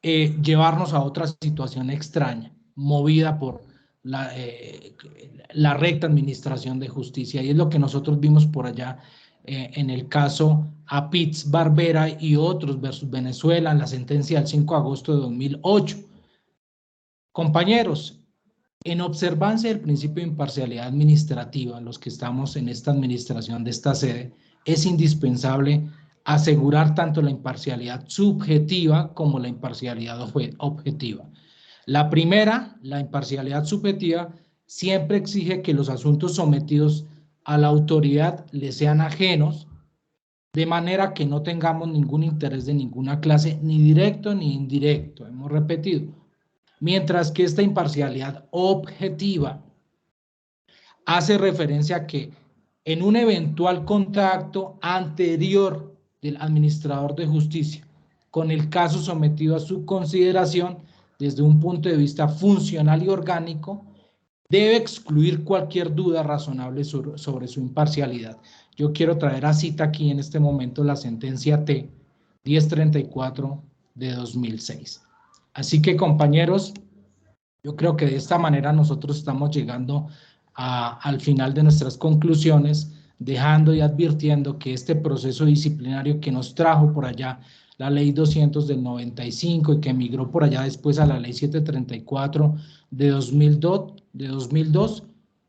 Speaker 4: llevarnos a otra situación extraña, movida por la recta administración de justicia. Y es lo que nosotros vimos por allá en el caso Apitz Barbera y otros versus Venezuela, en la sentencia del 5 de agosto de 2008. Compañeros, en observancia del principio de imparcialidad administrativa, los que estamos en esta administración de esta sede, es indispensable asegurar tanto la imparcialidad subjetiva como la imparcialidad objetiva. La primera, la imparcialidad subjetiva, siempre exige que los asuntos sometidos a la autoridad le sean ajenos, de manera que no tengamos ningún interés de ninguna clase, ni directo ni indirecto, hemos repetido. Mientras que esta imparcialidad objetiva hace referencia a que en un eventual contacto anterior del administrador de justicia con el caso sometido a su consideración desde un punto de vista funcional y orgánico, debe excluir cualquier duda razonable sobre su imparcialidad. Yo quiero traer a cita aquí en este momento la sentencia T 1034 de 2006. Así que, compañeros, yo creo que de esta manera nosotros estamos llegando al final de nuestras conclusiones, dejando y advirtiendo que este proceso disciplinario que nos trajo por allá la ley 200 del 95 y que migró por allá después a la ley 734 de 2002,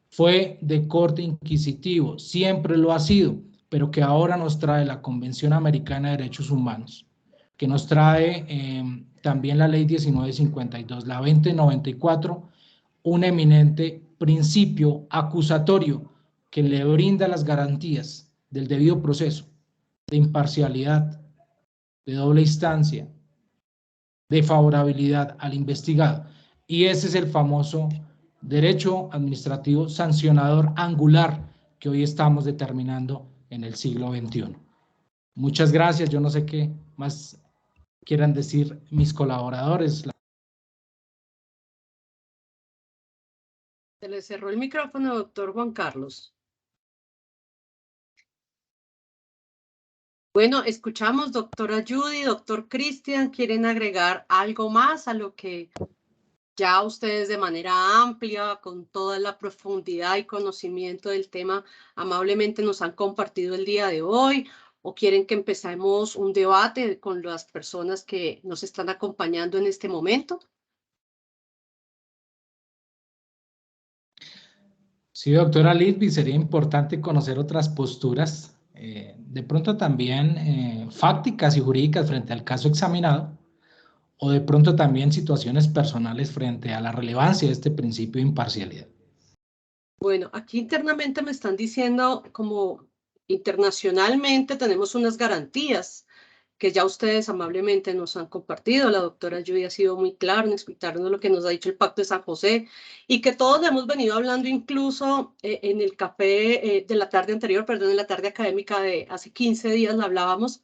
Speaker 4: fue de corte inquisitivo, siempre lo ha sido, pero que ahora nos trae la Convención Americana de Derechos Humanos, que nos trae también la ley 1952, la 2094, un eminente principio acusatorio que le brinda las garantías del debido proceso, de imparcialidad, de doble instancia, de favorabilidad al investigado. Y ese es el famoso derecho administrativo sancionador angular que hoy estamos determinando en el siglo XXI. Muchas gracias. Yo no sé qué más quieran decir mis colaboradores.
Speaker 2: Se le cerró el micrófono, doctor Juan Carlos. Bueno, escuchamos, doctora Judy, doctor Cristian, ¿quieren agregar algo más a lo que ya ustedes de manera amplia, con toda la profundidad y conocimiento del tema, amablemente nos han compartido el día de hoy? ¿O quieren que empecemos un debate con las personas que nos están acompañando en este momento?
Speaker 4: Sí, doctora Lidby, sería importante conocer otras posturas, de pronto también fácticas y jurídicas frente al caso examinado, o de pronto también situaciones personales frente a la relevancia de este principio de imparcialidad.
Speaker 2: Bueno, aquí internamente me están diciendo como internacionalmente tenemos unas garantías que ya ustedes amablemente nos han compartido. La doctora Judy ha sido muy clara en explicarnos lo que nos ha dicho el Pacto de San José y que todos hemos venido hablando incluso en el café de la tarde anterior, perdón, en la tarde académica de hace 15 días la hablábamos,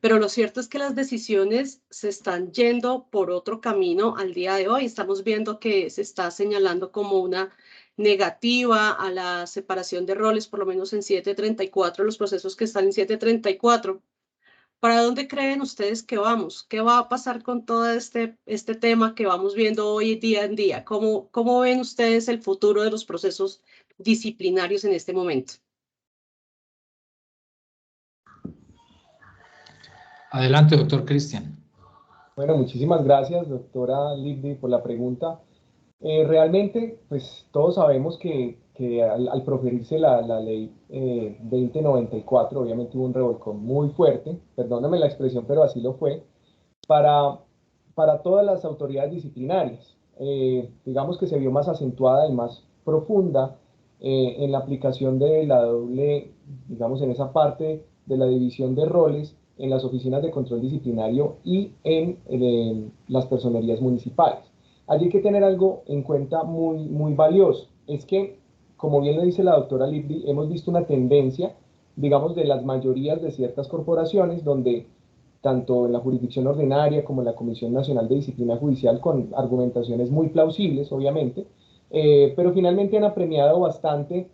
Speaker 2: pero lo cierto es que las decisiones se están yendo por otro camino al día de hoy. Estamos viendo que se está señalando como una negativa a la separación de roles, por lo menos en 734, los procesos que están en 734. ¿Para dónde creen ustedes que vamos? ¿Qué va a pasar con todo este tema que vamos viendo hoy día en día? ¿Cómo ven ustedes el futuro de los procesos disciplinarios en este momento?
Speaker 4: Adelante, doctor Cristian.
Speaker 6: Bueno, muchísimas gracias, doctora Libby, por la pregunta. Realmente, pues todos sabemos que al proferirse la ley 2094, obviamente hubo un revolcón muy fuerte, perdóname la expresión, pero así lo fue, para todas las autoridades disciplinarias. Digamos que se vio más acentuada y más profunda en la aplicación de la doble, digamos, en esa parte de la división de roles en las oficinas de control disciplinario y en las personerías municipales. Allí hay que tener algo en cuenta muy valioso, es que, como bien lo dice la doctora Libby, hemos visto una tendencia, digamos, de las mayorías de ciertas corporaciones donde tanto en la jurisdicción ordinaria como en la Comisión Nacional de Disciplina Judicial, con argumentaciones muy plausibles, obviamente, pero finalmente han apremiado bastante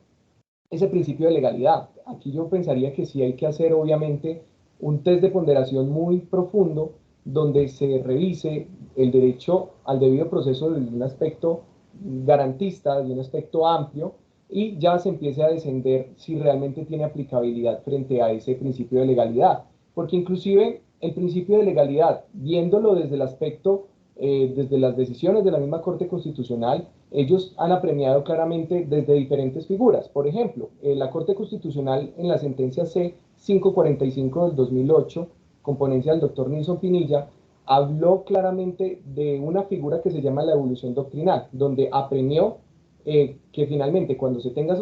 Speaker 6: ese principio de legalidad. Aquí yo pensaría que sí hay que hacer, obviamente, un test de ponderación muy profundo donde se revise el derecho al debido proceso desde un aspecto garantista, desde un aspecto amplio, y ya se empiece a descender si realmente tiene aplicabilidad frente a ese principio de legalidad. Porque inclusive el principio de legalidad, viéndolo desde el aspecto, desde las decisiones de la misma Corte Constitucional, ellos han apremiado claramente desde diferentes figuras. Por ejemplo, la Corte Constitucional en la sentencia C-545 del 2008, con ponencia del doctor Nilson Pinilla, habló claramente de una figura que se llama la evolución doctrinal, donde apremió que finalmente cuando se tenga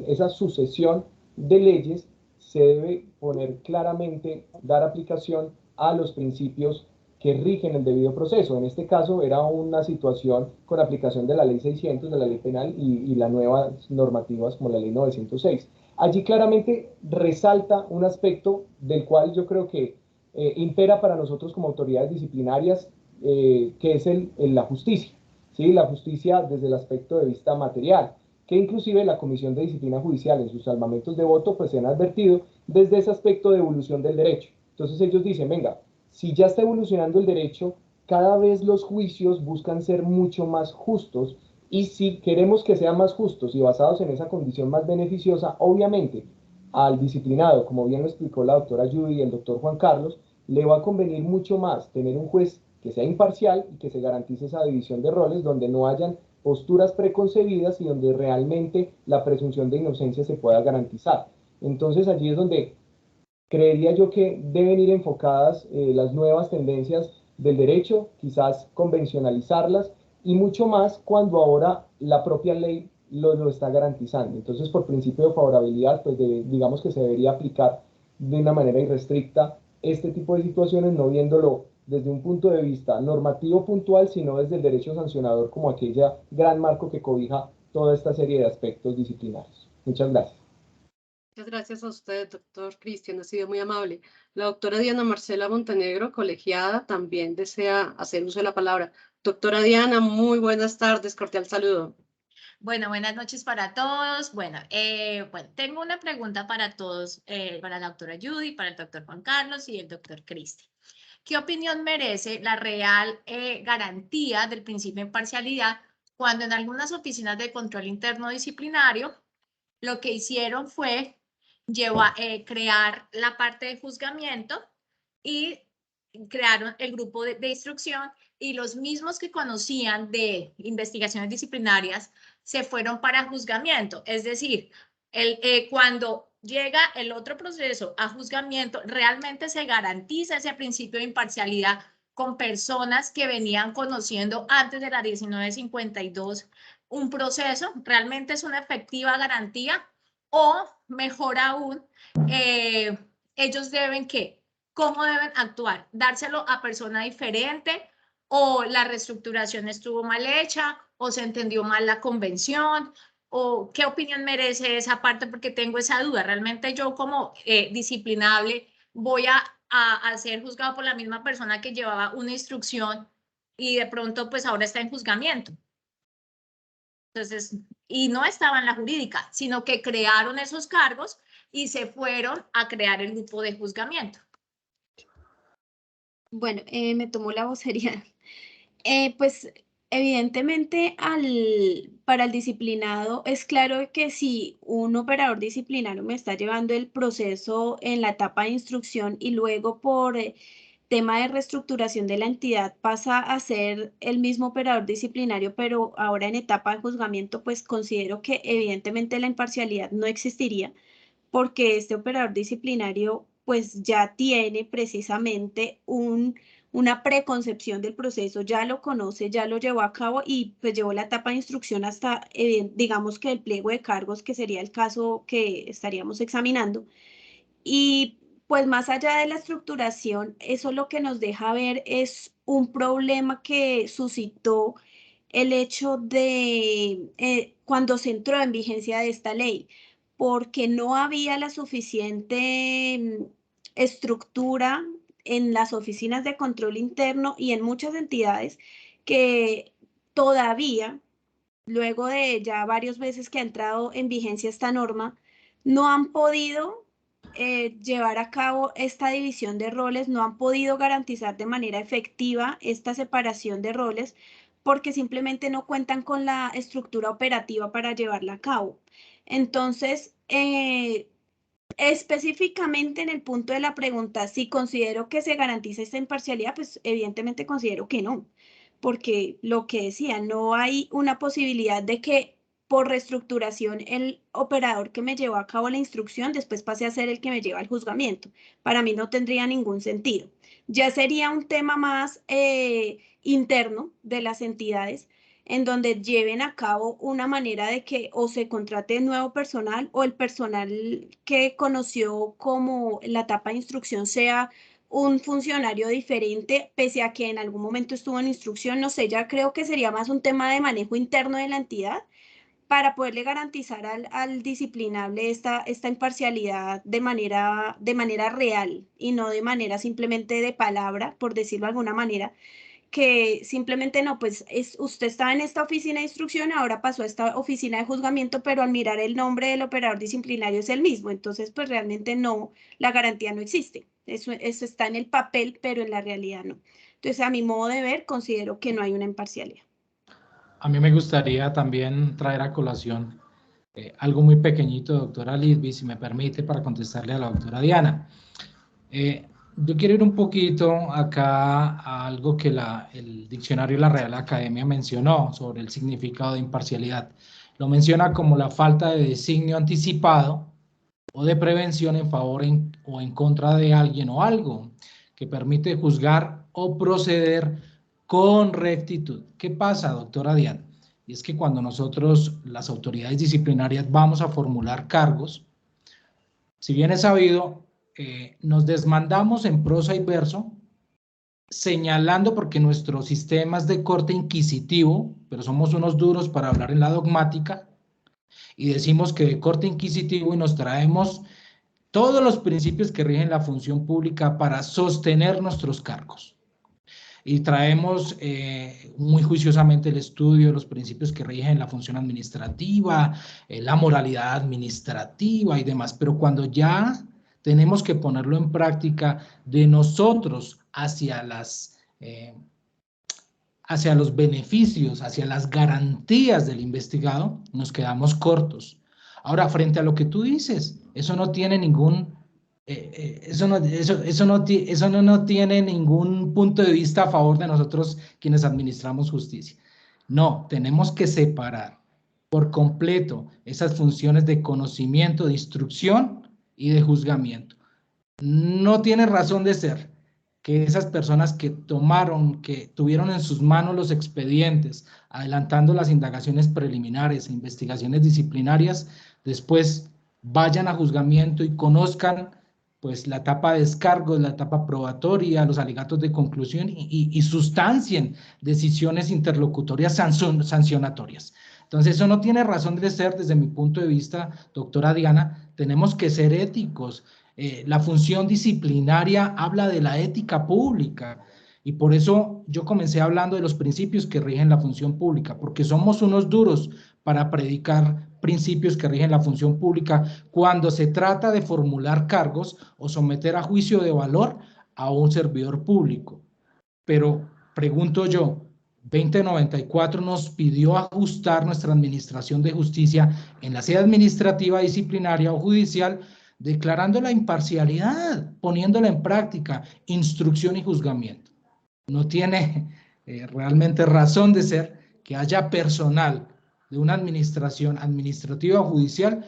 Speaker 6: esa sucesión de leyes, se debe poner claramente, dar aplicación a los principios que rigen el debido proceso. En este caso era una situación con aplicación de la ley 600, de la ley penal y las nuevas normativas como la ley 906. Allí claramente resalta un aspecto del cual yo creo que impera para nosotros como autoridades disciplinarias, que es la justicia. ¿Sí? La justicia desde el aspecto de vista material, que inclusive la Comisión de Disciplina Judicial en sus salvamentos de voto pues se han advertido desde ese aspecto de evolución del derecho. Entonces ellos dicen, venga, si ya está evolucionando el derecho, cada vez los juicios buscan ser mucho más justos, y si queremos que sean más justos y basados en esa condición más beneficiosa, obviamente al disciplinado, como bien lo explicó la doctora Judy y el doctor Juan Carlos, le va a convenir mucho más tener un juez que sea imparcial y que se garantice esa división de roles donde no hayan posturas preconcebidas y donde realmente la presunción de inocencia se pueda garantizar. Entonces allí es donde creería yo que deben ir enfocadas las nuevas tendencias del derecho, quizás convencionalizarlas, y mucho más cuando ahora la propia ley lo está garantizando. Entonces, por principio de favorabilidad, pues digamos que se debería aplicar de una manera irrestricta este tipo de situaciones, no viéndolo desde un punto de vista normativo puntual, sino desde el derecho sancionador como aquella gran marco que cobija toda esta serie de aspectos disciplinarios. Muchas gracias.
Speaker 2: Muchas gracias a usted, doctor Cristian, ha sido muy amable. La doctora Diana Marcela Montenegro, colegiada, también desea hacer uso de la palabra. Doctora Diana, muy buenas tardes, cordial saludo.
Speaker 5: Bueno, buenas noches para todos. Bueno, tengo una pregunta para todos, para la doctora Judy, para el doctor Juan Carlos y el doctor Cristian. ¿Qué opinión merece la real garantía del principio de imparcialidad cuando en algunas oficinas de control interno disciplinario lo que hicieron fue crear la parte de juzgamiento y crearon el grupo de instrucción, y los mismos que conocían de investigaciones disciplinarias se fueron para juzgamiento? Es decir, cuando llega el otro proceso a juzgamiento, realmente se garantiza ese principio de imparcialidad con personas que venían conociendo antes de la 1952 un proceso. ¿Realmente es una efectiva garantía? O mejor aún, ellos deben ¿qué? ¿Cómo deben actuar? ¿Dárselo a persona diferente? ¿O la reestructuración estuvo mal hecha? ¿O se entendió mal la convención? ¿O qué opinión merece esa parte? Porque tengo esa duda. Realmente yo como disciplinable voy a ser juzgado por la misma persona que llevaba una instrucción y de pronto pues ahora está en juzgamiento. Entonces, y no estaba en la jurídica, sino que crearon esos cargos y se fueron a crear el grupo de juzgamiento.
Speaker 3: Bueno, me tomó la vocería. Pues evidentemente para el disciplinado es claro que si un operador disciplinario me está llevando el proceso en la etapa de instrucción y luego por tema de reestructuración de la entidad pasa a ser el mismo operador disciplinario, pero ahora en etapa de juzgamiento, pues considero que evidentemente la imparcialidad no existiría, porque este operador disciplinario pues ya tiene precisamente una preconcepción del proceso, ya lo conoce, ya lo llevó a cabo y pues llevó la etapa de instrucción hasta, digamos que el pliego de cargos, que sería el caso que estaríamos examinando. Y pues más allá de la estructuración, eso lo que nos deja ver es un problema que suscitó el hecho de cuando se entró en vigencia de esta ley, porque no había la suficiente estructura en las oficinas de control interno y en muchas entidades que todavía, luego de ya varias veces que ha entrado en vigencia esta norma, no han podido llevar a cabo esta división de roles, no han podido garantizar de manera efectiva esta separación de roles porque simplemente no cuentan con la estructura operativa para llevarla a cabo. Entonces, específicamente en el punto de la pregunta, si considero que se garantiza esta imparcialidad, pues evidentemente considero que no, porque lo que decía, no hay una posibilidad de que por reestructuración el operador que me llevó a cabo la instrucción después pase a ser el que me lleva al juzgamiento. Para mí no tendría ningún sentido. Ya sería un tema más interno de las entidades, en donde lleven a cabo una manera de que o se contrate nuevo personal o el personal que conoció como la etapa de instrucción sea un funcionario diferente, pese a que en algún momento estuvo en instrucción. No sé, ya creo que sería más un tema de manejo interno de la entidad para poderle garantizar al disciplinable esta imparcialidad de manera real y no de manera simplemente de palabra, por decirlo de alguna manera, que simplemente no, pues usted estaba en esta oficina de instrucción, ahora pasó a esta oficina de juzgamiento, pero al mirar el nombre del operador disciplinario es el mismo, entonces pues realmente no, la garantía no existe. Eso está en el papel, pero en la realidad no. Entonces, a mi modo de ver, considero que no hay una imparcialidad.
Speaker 4: A mí me gustaría también traer a colación algo muy pequeñito, doctora Lisby, si me permite, para contestarle a la doctora Diana. Yo quiero ir un poquito acá a algo que el diccionario de la Real Academia mencionó sobre el significado de imparcialidad. Lo menciona como la falta de designio anticipado o de prevención en favor o en contra de alguien o algo que permite juzgar o proceder con rectitud. ¿Qué pasa, doctora Diana? Y es que cuando nosotros, las autoridades disciplinarias, vamos a formular cargos, si bien es sabido, nos desmandamos en prosa y verso señalando, porque nuestro sistema es de corte inquisitivo, pero somos unos duros para hablar en la dogmática, y decimos que de corte inquisitivo y nos traemos todos los principios que rigen la función pública para sostener nuestros cargos. Y traemos muy juiciosamente el estudio de los principios que rigen la función administrativa, la moralidad administrativa y demás. Pero cuando ya tenemos que ponerlo en práctica de nosotros hacia los beneficios, hacia las garantías del investigado, nos quedamos cortos. Ahora, frente a lo que tú dices, eso no tiene ningún no tiene ningún punto de vista a favor de nosotros quienes administramos justicia. No, tenemos que separar por completo esas funciones de conocimiento, de instrucción y de juzgamiento. No tiene razón de ser que esas personas que tuvieron en sus manos los expedientes, adelantando las indagaciones preliminares e investigaciones disciplinarias, después vayan a juzgamiento y conozcan pues la etapa de descargos, la etapa probatoria, los alegatos de conclusión y sustancien decisiones interlocutorias sancionatorias. Entonces, eso no tiene razón de ser desde mi punto de vista, doctora Diana. Tenemos que ser éticos. La función disciplinaria habla de la ética pública y por eso yo comencé hablando de los principios que rigen la función pública, porque somos unos duros para predicar principios que rigen la función pública cuando se trata de formular cargos o someter a juicio de valor a un servidor público. Pero pregunto yo, 2094 nos pidió ajustar nuestra administración de justicia en la sede administrativa, disciplinaria o judicial, declarando la imparcialidad, poniéndola en práctica, instrucción y juzgamiento. No tiene realmente razón de ser que haya personal de una administración administrativa o judicial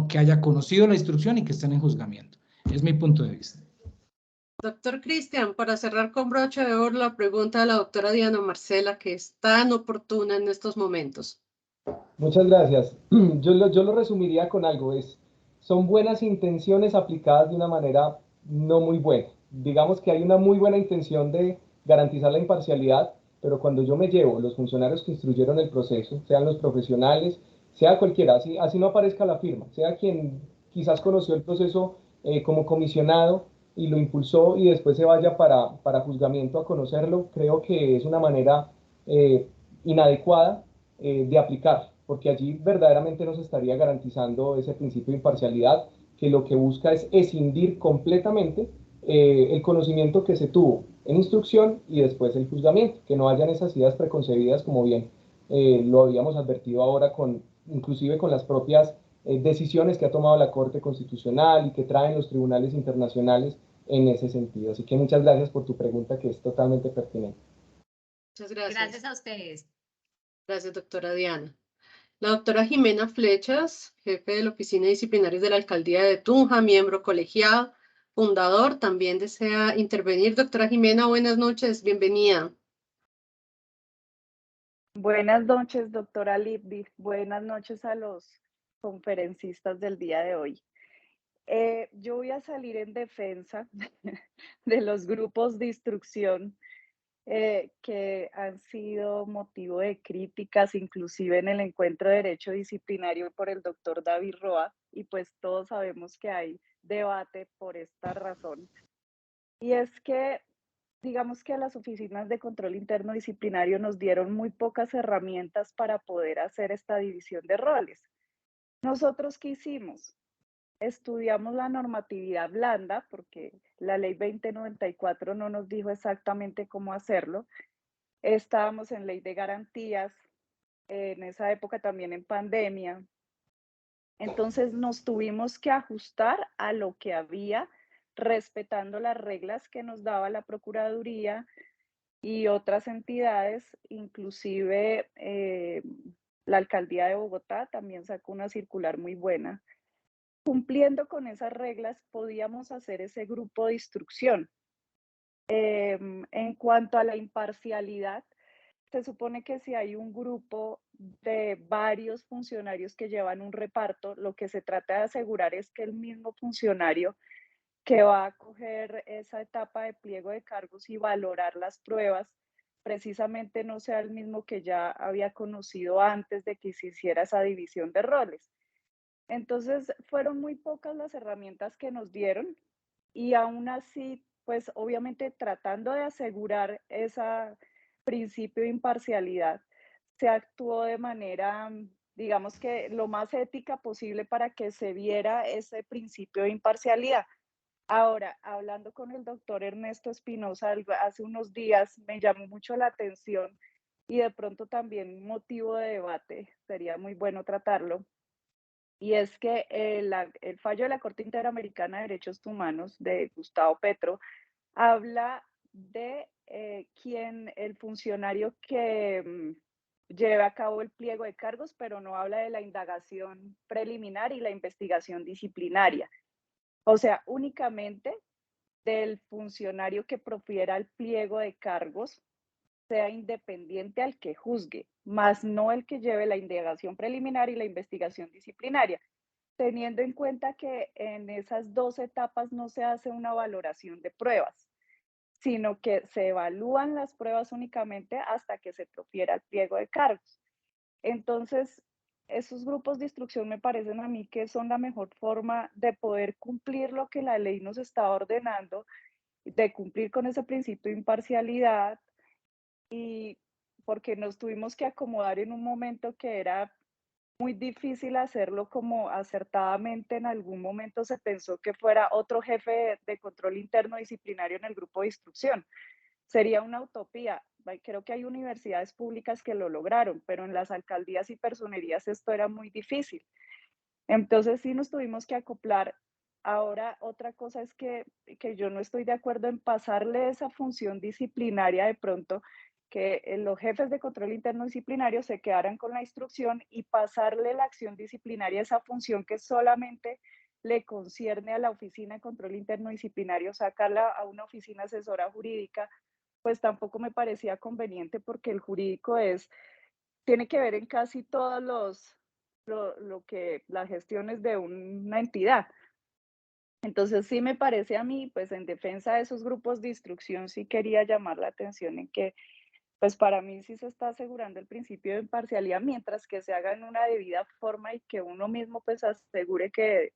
Speaker 4: que haya conocido la instrucción y que estén en juzgamiento. Es mi punto de vista.
Speaker 2: Doctor Cristian, para cerrar con broche de oro la pregunta de la doctora Diana Marcela, que es tan oportuna en estos momentos.
Speaker 6: Muchas gracias. Yo lo resumiría con algo, son buenas intenciones aplicadas de una manera no muy buena. Digamos que hay una muy buena intención de garantizar la imparcialidad, pero cuando yo me llevo los funcionarios que instruyeron el proceso, sean los profesionales, sea cualquiera, así no aparezca la firma, sea quien quizás conoció el proceso como comisionado y lo impulsó y después se vaya para juzgamiento a conocerlo, creo que es una manera inadecuada de aplicar, porque allí verdaderamente nos estaría garantizando ese principio de imparcialidad, que lo que busca es escindir completamente el conocimiento que se tuvo en instrucción y después el juzgamiento, que no hayan esas ideas preconcebidas como bien lo habíamos advertido ahora inclusive con las propias decisiones que ha tomado la Corte Constitucional y que traen los tribunales internacionales en ese sentido. Así que muchas gracias por tu pregunta, que es totalmente pertinente.
Speaker 2: Muchas gracias.
Speaker 5: Gracias a ustedes.
Speaker 2: Gracias, doctora Diana. La doctora Jimena Flechas, jefe de la Oficina Disciplinaria de la Alcaldía de Tunja, miembro colegiado, fundador, también desea intervenir. Doctora Jimena, buenas noches, bienvenida.
Speaker 7: Buenas noches, doctora Libby. Buenas noches a los conferencistas del día de hoy. Yo voy a salir en defensa de los grupos de instrucción que han sido motivo de críticas, inclusive en el encuentro de derecho disciplinario por el doctor David Roa, y pues todos sabemos que hay debate por esta razón. Y es que digamos que a las oficinas de control interno disciplinario nos dieron muy pocas herramientas para poder hacer esta división de roles. ¿Nosotros qué hicimos? Estudiamos la normatividad blanda, porque la ley 2094 no nos dijo exactamente cómo hacerlo. Estábamos en ley de garantías, en esa época también en pandemia. Entonces nos tuvimos que ajustar a lo que había, respetando las reglas que nos daba la Procuraduría y otras entidades, inclusive la Alcaldía de Bogotá también sacó una circular muy buena. Cumpliendo con esas reglas, podíamos hacer ese grupo de instrucción. En cuanto a la imparcialidad, se supone que si hay un grupo de varios funcionarios que llevan un reparto, lo que se trata de asegurar es que el mismo funcionario que va a coger esa etapa de pliego de cargos y valorar las pruebas, precisamente no sea el mismo que ya había conocido antes de que se hiciera esa división de roles. Entonces, fueron muy pocas las herramientas que nos dieron y aún así, pues obviamente tratando de asegurar ese principio de imparcialidad, se actuó de manera, digamos que lo más ética posible para que se viera ese principio de imparcialidad. Ahora, hablando con el doctor Ernesto Espinosa hace unos días, me llamó mucho la atención y de pronto también motivo de debate, sería muy bueno tratarlo. Y es que el fallo de la Corte Interamericana de Derechos Humanos de Gustavo Petro habla de el funcionario que lleve a cabo el pliego de cargos, pero no habla de la indagación preliminar y la investigación disciplinaria. O sea, únicamente del funcionario que profiera el pliego de cargos sea independiente al que juzgue, más no el que lleve la indagación preliminar y la investigación disciplinaria, teniendo en cuenta que en esas dos etapas no se hace una valoración de pruebas, sino que se evalúan las pruebas únicamente hasta que se profiera el pliego de cargos. Entonces, esos grupos de instrucción me parecen a mí que son la mejor forma de poder cumplir lo que la ley nos está ordenando, de cumplir con ese principio de imparcialidad, y porque nos tuvimos que acomodar en un momento que era muy difícil hacerlo como acertadamente. En algún momento se pensó que fuera otro jefe de control interno disciplinario en el grupo de instrucción. Sería una utopía. Creo que hay universidades públicas que lo lograron, pero en las alcaldías y personerías esto era muy difícil. Entonces sí nos tuvimos que acoplar. Ahora, otra cosa es que yo no estoy de acuerdo en pasarle esa función disciplinaria de pronto, que los jefes de control interno disciplinario se quedaran con la instrucción y pasarle la acción disciplinaria, esa función que solamente le concierne a la oficina de control interno disciplinario, sacarla a una oficina asesora jurídica, pues tampoco me parecía conveniente porque el jurídico tiene que ver en casi todos lo que las gestiones de una entidad. Entonces sí me parece a mí, pues en defensa de esos grupos de instrucción, sí quería llamar la atención en que, pues para mí sí se está asegurando el principio de imparcialidad, mientras que se haga en una debida forma y que uno mismo pues asegure que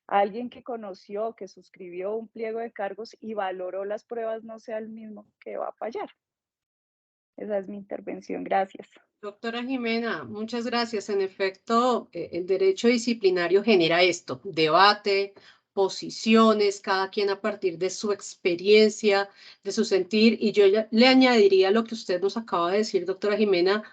Speaker 7: alguien que conoció, que suscribió un pliego de cargos y valoró las pruebas no sea el mismo que va a fallar. Esa es mi intervención. Gracias.
Speaker 2: Doctora Jimena, muchas gracias. En efecto, el derecho disciplinario genera esto, debate, posiciones, cada quien a partir de su experiencia, de su sentir. Y yo le añadiría lo que usted nos acaba de decir, doctora Jimena,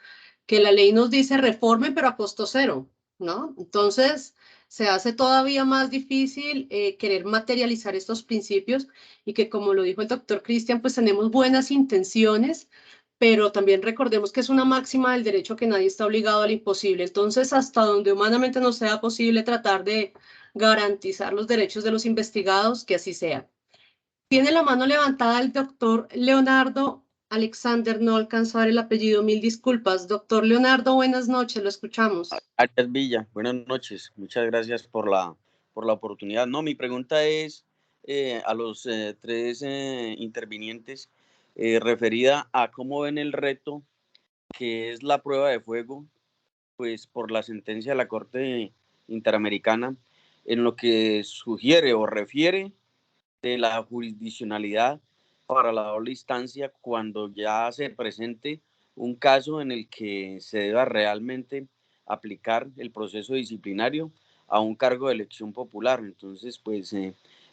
Speaker 2: que la ley nos dice reforme, pero a costo cero, ¿no? Entonces, se hace todavía más difícil querer materializar estos principios y que, como lo dijo el doctor Cristian, pues tenemos buenas intenciones, pero también recordemos que es una máxima del derecho que nadie está obligado al imposible. Entonces, hasta donde humanamente no sea posible tratar de garantizar los derechos de los investigados, que así sea. Tiene la mano levantada el doctor Leonardo Alexander, no alcanzó a ver el apellido, mil disculpas. Doctor Leonardo, buenas noches, lo escuchamos.
Speaker 8: Arias Villa, buenas noches, muchas gracias por la oportunidad. No, mi pregunta es a los tres intervinientes referida a cómo ven el reto que es la prueba de fuego, pues por la sentencia de la Corte Interamericana, en lo que sugiere o refiere de la jurisdiccionalidad para la doble instancia cuando ya se presente un caso en el que se deba realmente aplicar el proceso disciplinario a un cargo de elección popular. Entonces, pues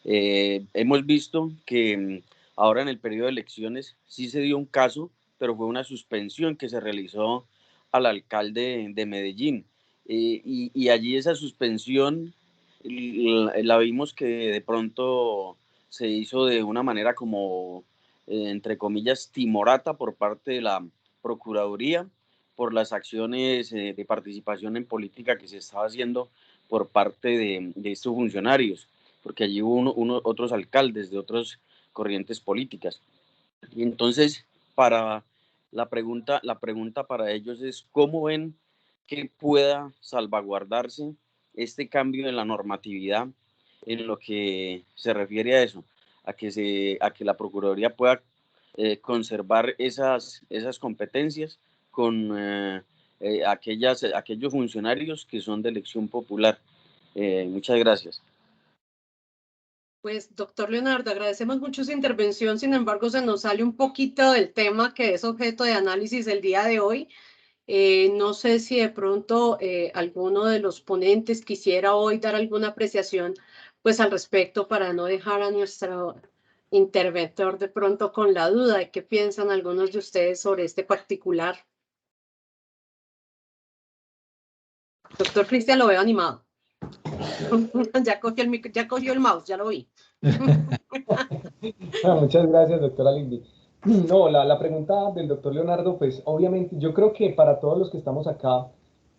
Speaker 8: hemos visto que ahora en el periodo de elecciones sí se dio un caso, pero fue una suspensión que se realizó al alcalde de Medellín. Y allí esa suspensión la vimos que de pronto se hizo de una manera como, entre comillas, timorata por parte de la Procuraduría por las acciones de participación en política que se estaba haciendo por parte de estos funcionarios, porque allí hubo otros alcaldes de otras corrientes políticas. Y entonces, para la pregunta para ellos es, ¿cómo ven que pueda salvaguardarse este cambio en la normatividad en lo que se refiere a eso, a que la Procuraduría pueda conservar esas competencias con aquellos funcionarios que son de elección popular. Muchas gracias.
Speaker 2: Pues, doctor Leonardo, agradecemos mucho su intervención, sin embargo, se nos sale un poquito del tema que es objeto de análisis el día de hoy. No sé si de pronto alguno de los ponentes quisiera hoy dar alguna apreciación pues al respecto para no dejar a nuestro interventor de pronto con la duda de qué piensan algunos de ustedes sobre este particular. Doctor Cristian, lo veo animado. Ya cogió el mouse, ya lo vi.
Speaker 6: Muchas gracias, doctora Lindy. No, la pregunta del doctor Leonardo, pues obviamente yo creo que para todos los que estamos acá,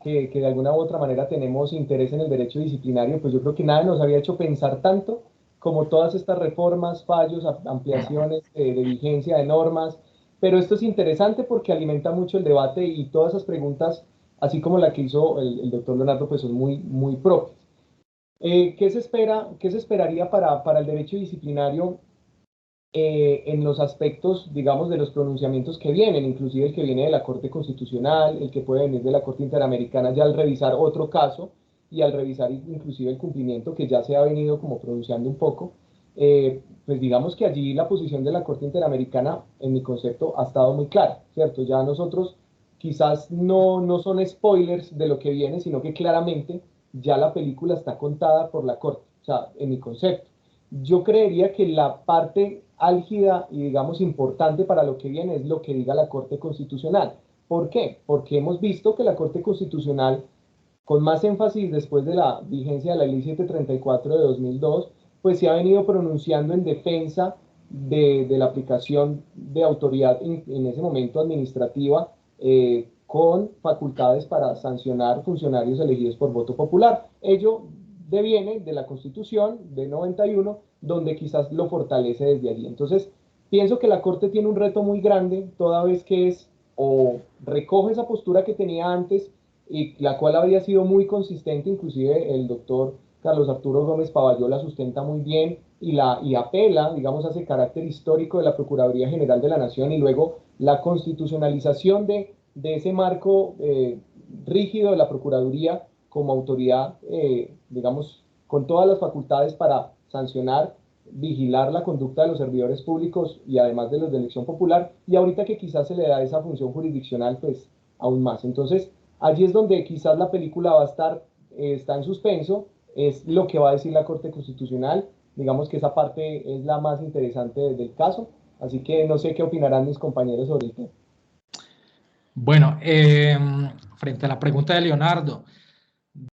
Speaker 6: que de alguna u otra manera tenemos interés en el derecho disciplinario, pues yo creo que nada nos había hecho pensar tanto como todas estas reformas, fallos, ampliaciones de vigencia de normas, pero esto es interesante porque alimenta mucho el debate y todas esas preguntas, así como la que hizo el doctor Leonardo, pues son muy propias. ¿Qué se esperaría para el derecho disciplinario en los aspectos, digamos, de los pronunciamientos que vienen, inclusive el que viene de la Corte Constitucional, el que puede venir de la Corte Interamericana ya al revisar otro caso y al revisar inclusive el cumplimiento que ya se ha venido como pronunciando un poco? Pues digamos que allí la posición de la Corte Interamericana, en mi concepto, ha estado muy clara, ¿cierto? Ya nosotros quizás no son spoilers de lo que viene, sino que claramente ya la película está contada por la Corte, o sea, en mi concepto. Yo creería que la parte álgida y, digamos, importante para lo que viene es lo que diga la Corte Constitucional. ¿Por qué? Porque hemos visto que la Corte Constitucional, con más énfasis después de la vigencia de la Ley 734 de 2002, pues se ha venido pronunciando en defensa de la aplicación de autoridad en ese momento administrativa con facultades para sancionar funcionarios elegidos por voto popular. Ello deviene de la Constitución de 91, donde quizás lo fortalece desde allí. Entonces, pienso que la Corte tiene un reto muy grande, toda vez que es o recoge esa postura que tenía antes y la cual había sido muy consistente, inclusive el doctor Carlos Arturo Gómez Pavalló la sustenta muy bien y apela, digamos, a ese carácter histórico de la Procuraduría General de la Nación y luego la constitucionalización de ese marco rígido de la Procuraduría como autoridad, digamos, con todas las facultades para sancionar, vigilar la conducta de los servidores públicos y además de los de elección popular, y ahorita que quizás se le da esa función jurisdiccional, pues aún más. Entonces, allí es donde quizás la película va a estar, está en suspenso, es lo que va a decir la Corte Constitucional, digamos que esa parte es la más interesante del caso, así que no sé qué opinarán mis compañeros sobre el tema.
Speaker 4: Bueno, frente a la pregunta de Leonardo,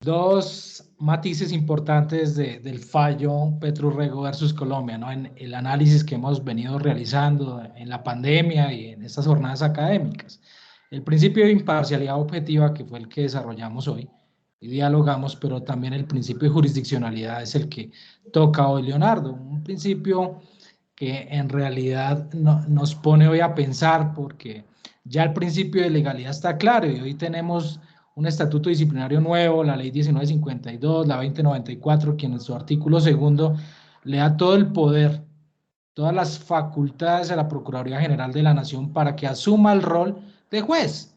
Speaker 4: dos matices importantes del fallo Petrurrego versus Colombia, ¿no? En el análisis que hemos venido realizando en la pandemia y en estas jornadas académicas. El principio de imparcialidad objetiva, que fue el que desarrollamos hoy y dialogamos, pero también el principio de jurisdiccionalidad es el que toca hoy Leonardo, un principio que en realidad nos pone hoy a pensar porque ya el principio de legalidad está claro y hoy tenemos un estatuto disciplinario nuevo, la ley 1952, la 2094, que en su artículo segundo le da todo el poder, todas las facultades a la Procuraduría General de la Nación para que asuma el rol de juez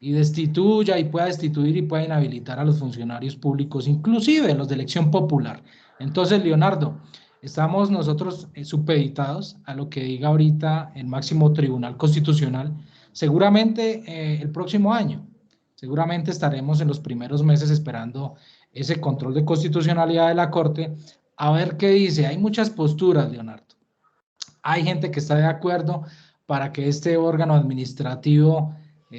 Speaker 4: y destituya y pueda destituir y pueda inhabilitar a los funcionarios públicos, inclusive los de elección popular. Entonces, Leonardo, estamos nosotros supeditados a lo que diga ahorita el máximo tribunal constitucional, seguramente el próximo año. Seguramente estaremos en los primeros meses esperando ese control de constitucionalidad de la Corte, a ver qué dice. Hay muchas posturas, Leonardo. Hay gente que está de acuerdo para que este órgano administrativo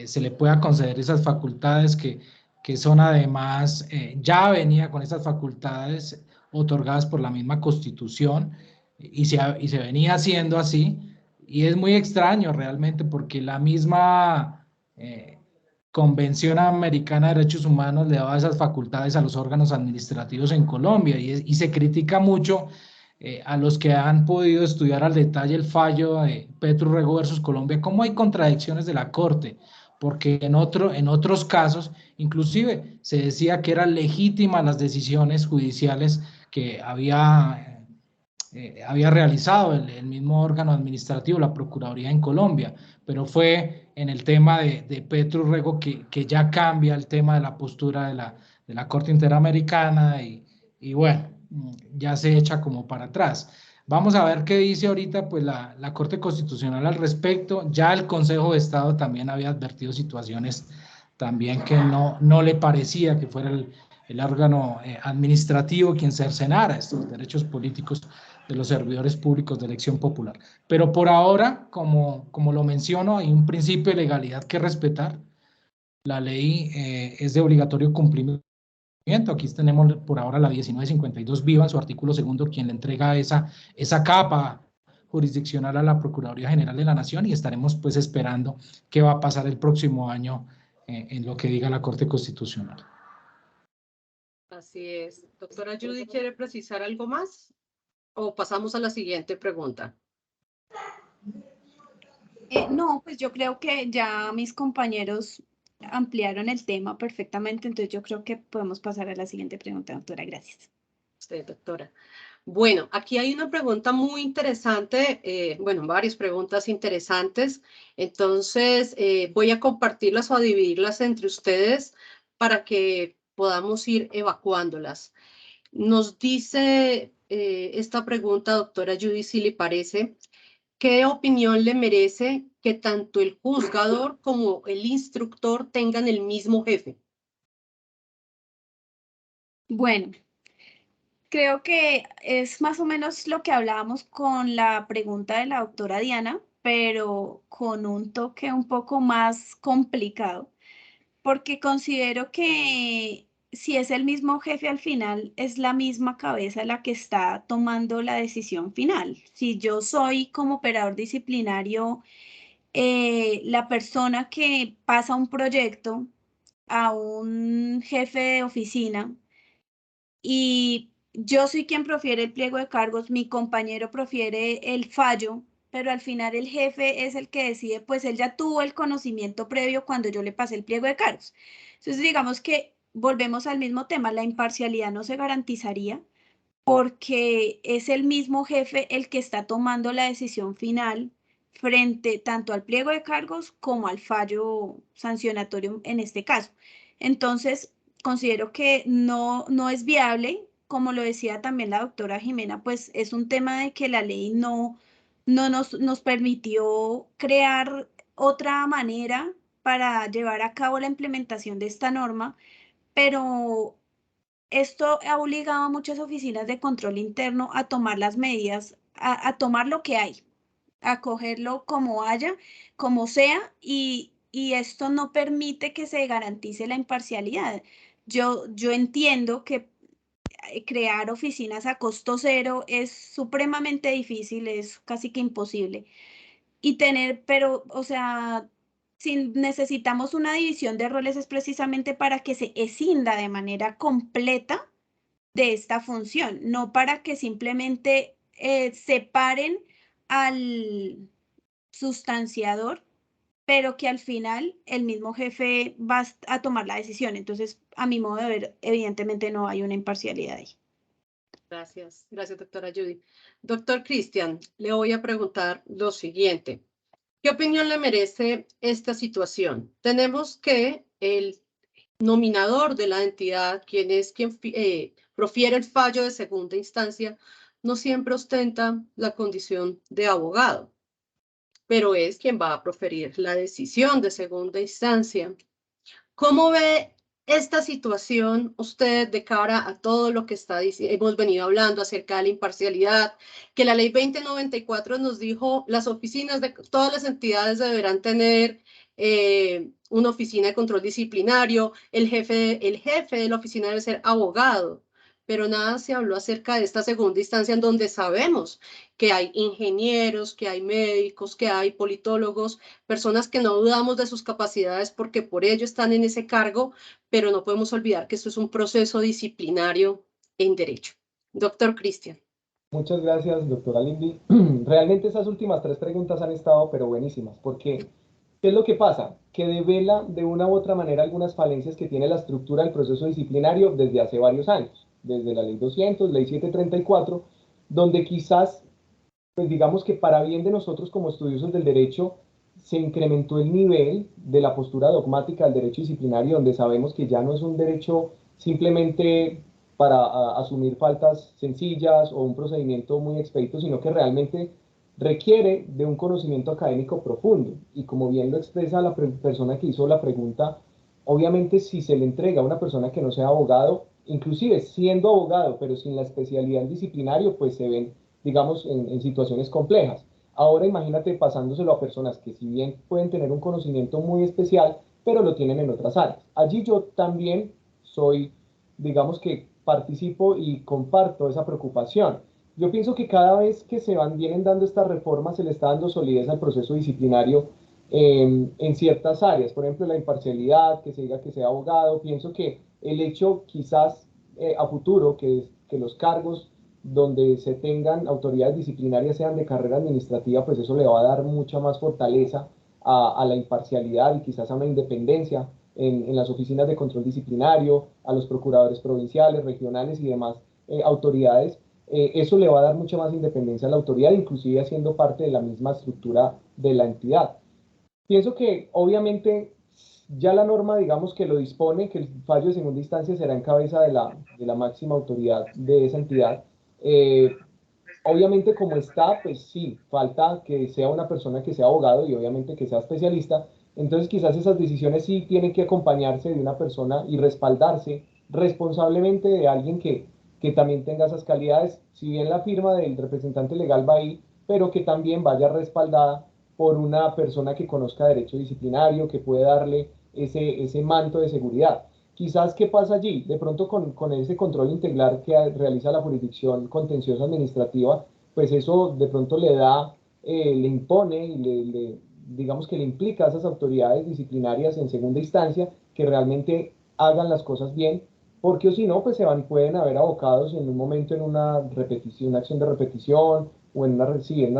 Speaker 4: se le pueda conceder esas facultades que son además, ya venía con esas facultades otorgadas por la misma Constitución y se venía haciendo así. Y es muy extraño realmente porque la misma Convención Americana de Derechos Humanos le daba esas facultades a los órganos administrativos en Colombia y se critica mucho a los que han podido estudiar al detalle el fallo de Petrurrego versus Colombia, cómo hay contradicciones de la Corte, porque en otros casos inclusive se decía que eran legítimas las decisiones judiciales que había realizado el mismo órgano administrativo, la Procuraduría en Colombia, pero fue en el tema de Petro Urrego que ya cambia el tema de la postura de la Corte Interamericana y bueno, ya se echa como para atrás. Vamos a ver qué dice ahorita pues la Corte Constitucional al respecto. Ya el Consejo de Estado también había advertido situaciones también que no le parecía que fuera el órgano administrativo quien cercenara estos derechos políticos de los servidores públicos de elección popular. Pero por ahora, como lo menciono, hay un principio de legalidad que respetar. La ley es de obligatorio cumplimiento. Aquí tenemos por ahora la 1952 viva en su artículo 2, quien le entrega esa capa jurisdiccional a la Procuraduría General de la Nación, y estaremos pues esperando qué va a pasar el próximo año en lo que diga la Corte Constitucional.
Speaker 2: Así es. Doctora Judy, ¿quiere precisar algo más? ¿O pasamos a la siguiente pregunta?
Speaker 3: No, pues yo creo que ya mis compañeros ampliaron el tema perfectamente, entonces yo creo que podemos pasar a la siguiente pregunta, doctora. Gracias.
Speaker 2: Usted, doctora. Bueno, aquí hay una pregunta muy interesante, bueno, varias preguntas interesantes. Entonces, voy a compartirlas o a dividirlas entre ustedes para que podamos ir evacuándolas. Nos dice esta pregunta, doctora Judy, si le parece, ¿qué opinión le merece que tanto el juzgador como el instructor tengan el mismo jefe?
Speaker 3: Bueno, creo que es más o menos lo que hablábamos con la pregunta de la doctora Diana, pero con un toque un poco más complicado, porque considero que si es el mismo jefe al final, es la misma cabeza la que está tomando la decisión final. Si yo soy como operador disciplinario, la persona que pasa un proyecto a un jefe de oficina y yo soy quien profiere el pliego de cargos, mi compañero profiere el fallo, pero al final el jefe es el que decide, pues él ya tuvo el conocimiento previo cuando yo le pasé el pliego de cargos. Entonces, digamos que volvemos al mismo tema, la imparcialidad no se garantizaría porque es el mismo jefe el que está tomando la decisión final frente tanto al pliego de cargos como al fallo sancionatorio en este caso. Entonces, considero que no es viable, como lo decía también la doctora Jimena, pues es un tema de que la ley no nos permitió crear otra manera para llevar a cabo la implementación de esta norma, pero esto ha obligado a muchas oficinas de control interno a tomar las medidas, a tomar lo que hay, a cogerlo como haya, como sea, y esto no permite que se garantice la imparcialidad. Yo entiendo que crear oficinas a costo cero es supremamente difícil, es casi que imposible. Y pero, o sea, si necesitamos una división de roles es precisamente para que se escinda de manera completa de esta función, no para que simplemente separen al sustanciador, pero que al final el mismo jefe va a tomar la decisión. Entonces, a mi modo de ver, evidentemente no hay una imparcialidad ahí.
Speaker 2: Gracias, gracias, doctora Judy. Doctor Cristian, le voy a preguntar lo siguiente. ¿Qué opinión le merece esta situación? Tenemos que el nominador de la entidad, quien profiere el fallo de segunda instancia, no siempre ostenta la condición de abogado, pero es quien va a proferir la decisión de segunda instancia. ¿Cómo ve esta situación usted de cara a todo lo que hemos venido hablando acerca de la imparcialidad, que la ley 2094 nos dijo las oficinas de todas las entidades deberán tener una oficina de control disciplinario, el jefe de la oficina debe ser abogado, pero nada se habló acerca de esta segunda instancia en donde sabemos que hay ingenieros, que hay médicos, que hay politólogos, personas que no dudamos de sus capacidades porque por ello están en ese cargo, pero no podemos olvidar que esto es un proceso disciplinario en derecho. Doctor Cristian.
Speaker 6: Muchas gracias, doctora Lindy. Realmente esas últimas tres preguntas han estado pero buenísimas, porque ¿qué es lo que pasa? Que devela de una u otra manera algunas falencias que tiene la estructura del proceso disciplinario desde hace varios años. desde la ley 200, ley 734, donde quizás, pues digamos que para bien de nosotros como estudiosos del derecho, se incrementó el nivel de la postura dogmática del derecho disciplinario, donde sabemos que ya no es un derecho simplemente para asumir faltas sencillas o un procedimiento muy expedito, sino que realmente requiere de un conocimiento académico profundo. Y como bien lo expresa la persona que hizo la pregunta, obviamente si se le entrega a una persona que no sea abogado, inclusive siendo abogado, pero sin la especialidad en disciplinario, pues se ven, digamos, en situaciones complejas. Ahora imagínate pasándoselo a personas que si bien pueden tener un conocimiento muy especial, pero lo tienen en otras áreas. Allí yo también soy, digamos que participo y comparto esa preocupación. Yo pienso que cada vez que vienen dando estas reformas, se le está dando solidez al proceso disciplinario en ciertas áreas. Por ejemplo, la imparcialidad, que se diga que sea abogado. Pienso que el hecho quizás a futuro que los cargos donde se tengan autoridades disciplinarias sean de carrera administrativa, pues eso le va a dar mucha más fortaleza a la imparcialidad y quizás a una independencia en las oficinas de control disciplinario, a los procuradores provinciales, regionales y demás autoridades. Eso le va a dar mucha más independencia a la autoridad, inclusive haciendo parte de la misma estructura de la entidad. Pienso que obviamente ya la norma, digamos que lo dispone, que el fallo de segunda instancia será en cabeza de la máxima autoridad de esa entidad. Obviamente como está, pues sí, falta que sea una persona que sea abogado y obviamente que sea especialista. Entonces quizás esas decisiones sí tienen que acompañarse de una persona y respaldarse responsablemente de alguien que también tenga esas calidades, si bien la firma del representante legal va ahí, pero que también vaya respaldada por una persona que conozca derecho disciplinario, que puede darle ese manto de seguridad. Quizás, ¿qué pasa allí? De pronto con ese control integral que realiza la jurisdicción contenciosa administrativa, pues eso de pronto le impone y digamos que le implica a esas autoridades disciplinarias en segunda instancia que realmente hagan las cosas bien, porque o si no, pues pueden haber abocados en un momento en una repetición, una acción de repetición o en una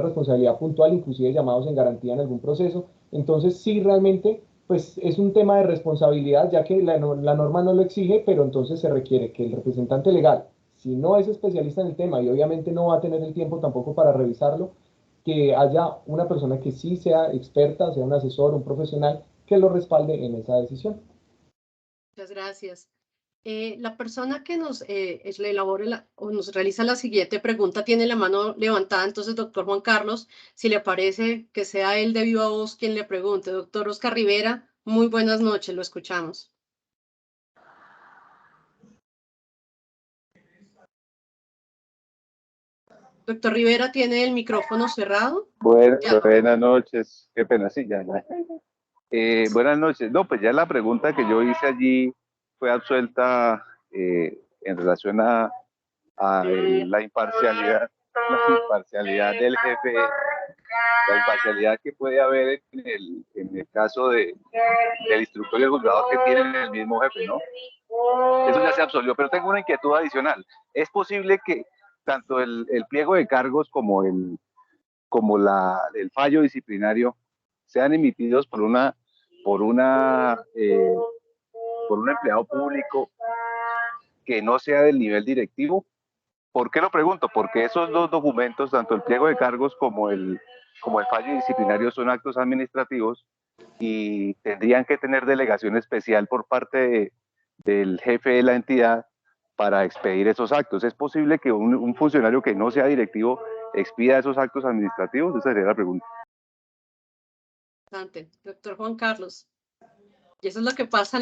Speaker 6: responsabilidad puntual, inclusive llamados en garantía en algún proceso. Entonces, sí, realmente pues es un tema de responsabilidad, ya que la norma no lo exige, pero entonces se requiere que el representante legal, si no es especialista en el tema y obviamente no va a tener el tiempo tampoco para revisarlo, que haya una persona que sí sea experta, sea un asesor, un profesional, que lo respalde en esa decisión.
Speaker 2: Muchas gracias. La persona que nos le elabore o nos realiza la siguiente pregunta tiene la mano levantada, entonces, doctor Juan Carlos, si le parece que sea él de viva voz quien le pregunte. Doctor Oscar Rivera, muy buenas noches, lo escuchamos. Doctor Rivera, ¿tiene el micrófono cerrado?
Speaker 9: Buenas noches, qué pena, sí, ya. Buenas noches. No, pues ya la pregunta que yo hice allí fue absuelta en relación a la imparcialidad del jefe, la imparcialidad que puede haber en el caso del instructor y el juzgador que tienen el mismo jefe, ¿no? Eso ya se absolvió, pero tengo una inquietud adicional. ¿Es posible que tanto el pliego de cargos como el fallo disciplinario sean emitidos por un empleado público que no sea del nivel directivo? ¿Por qué lo pregunto? Porque esos dos documentos, tanto el pliego de cargos como el fallo disciplinario, son actos administrativos y tendrían que tener delegación especial por parte del jefe de la entidad para expedir esos actos. ¿Es posible que un funcionario que no sea directivo expida esos actos administrativos? Esa sería la pregunta.
Speaker 2: Doctor Juan Carlos. Y eso es lo que pasa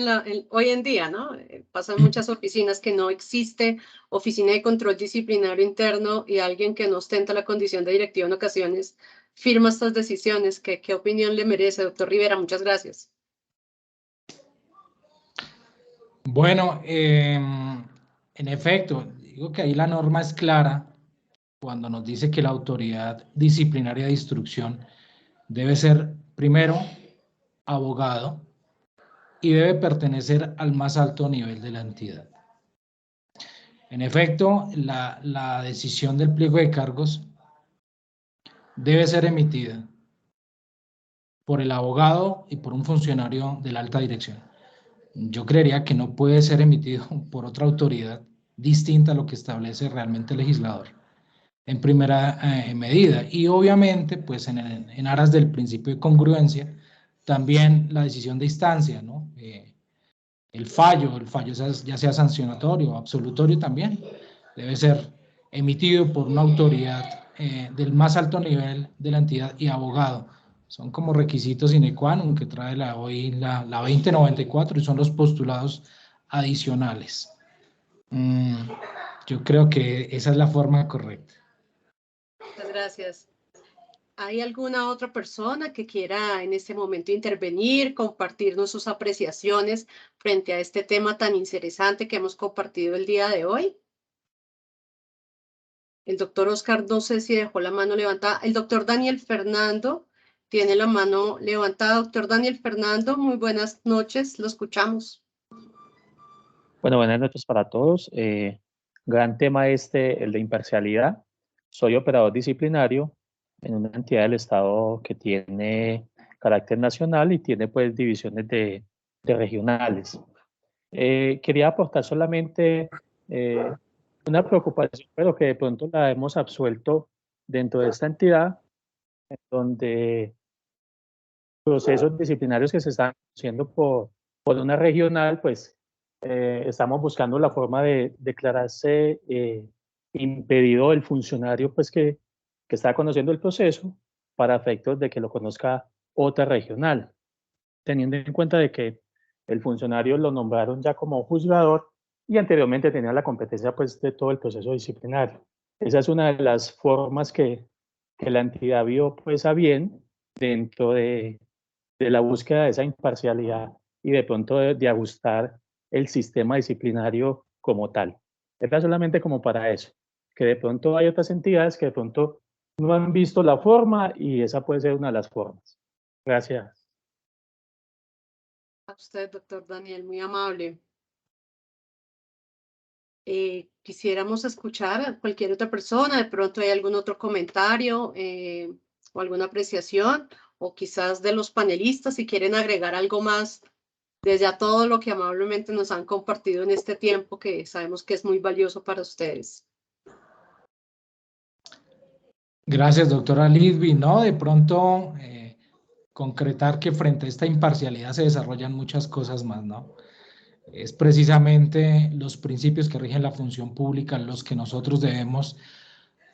Speaker 2: hoy en día, ¿no? Pasa en muchas oficinas que no existe oficina de control disciplinario interno y alguien que no ostenta la condición de directivo en ocasiones firma estas decisiones. ¿Qué opinión le merece, doctor Rivera? Muchas gracias.
Speaker 4: Bueno, en efecto, digo que ahí la norma es clara cuando nos dice que la autoridad disciplinaria de instrucción debe ser, primero, abogado y debe pertenecer al más alto nivel de la entidad. En efecto, la decisión del pliego de cargos debe ser emitida por el abogado y por un funcionario de la alta dirección. Yo creería que no puede ser emitido por otra autoridad distinta a lo que establece realmente el legislador en primera medida. Y obviamente, pues en aras del principio de congruencia, también la decisión de instancia, ¿no? El fallo ya sea sancionatorio o absolutorio también, debe ser emitido por una autoridad del más alto nivel de la entidad y abogado. Son como requisitos sine qua non que trae hoy la 2094 y son los postulados adicionales. Yo creo que esa es la forma correcta.
Speaker 2: Muchas gracias. ¿Hay alguna otra persona que quiera en este momento intervenir, compartirnos sus apreciaciones frente a este tema tan interesante que hemos compartido el día de hoy? El doctor Oscar no sé si dejó la mano levantada. El doctor Daniel Fernando tiene la mano levantada. Doctor Daniel Fernando, muy buenas noches, lo escuchamos.
Speaker 10: Bueno, buenas noches para todos. Gran tema el de imparcialidad. Soy operador disciplinario en una entidad del Estado que tiene carácter nacional y tiene pues divisiones de regionales. Quería aportar solamente una preocupación, pero que de pronto la hemos absuelto dentro de esta entidad, en donde procesos disciplinarios que se están haciendo por una regional, pues estamos buscando la forma de declararse impedido el funcionario pues que está conociendo el proceso para efectos de que lo conozca otra regional, teniendo en cuenta de que el funcionario lo nombraron ya como juzgador y anteriormente tenía la competencia pues de todo el proceso disciplinario. Esa es una de las formas que la entidad vio pues a bien dentro de la búsqueda de esa imparcialidad y de pronto de ajustar el sistema disciplinario como tal. Era solamente como para eso, que de pronto hay otras entidades que de pronto no han visto la forma y esa puede ser una de las formas. Gracias.
Speaker 2: A usted, doctor Daniel, muy amable. Quisiéramos escuchar a cualquier otra persona, de pronto hay algún otro comentario o alguna apreciación, o quizás de los panelistas, si quieren agregar algo más desde a todo lo que amablemente nos han compartido en este tiempo, que sabemos que es muy valioso para ustedes.
Speaker 4: Gracias, doctora Lidby. No, de pronto concretar que frente a esta imparcialidad se desarrollan muchas cosas más, ¿no? Es precisamente los principios que rigen la función pública los que nosotros debemos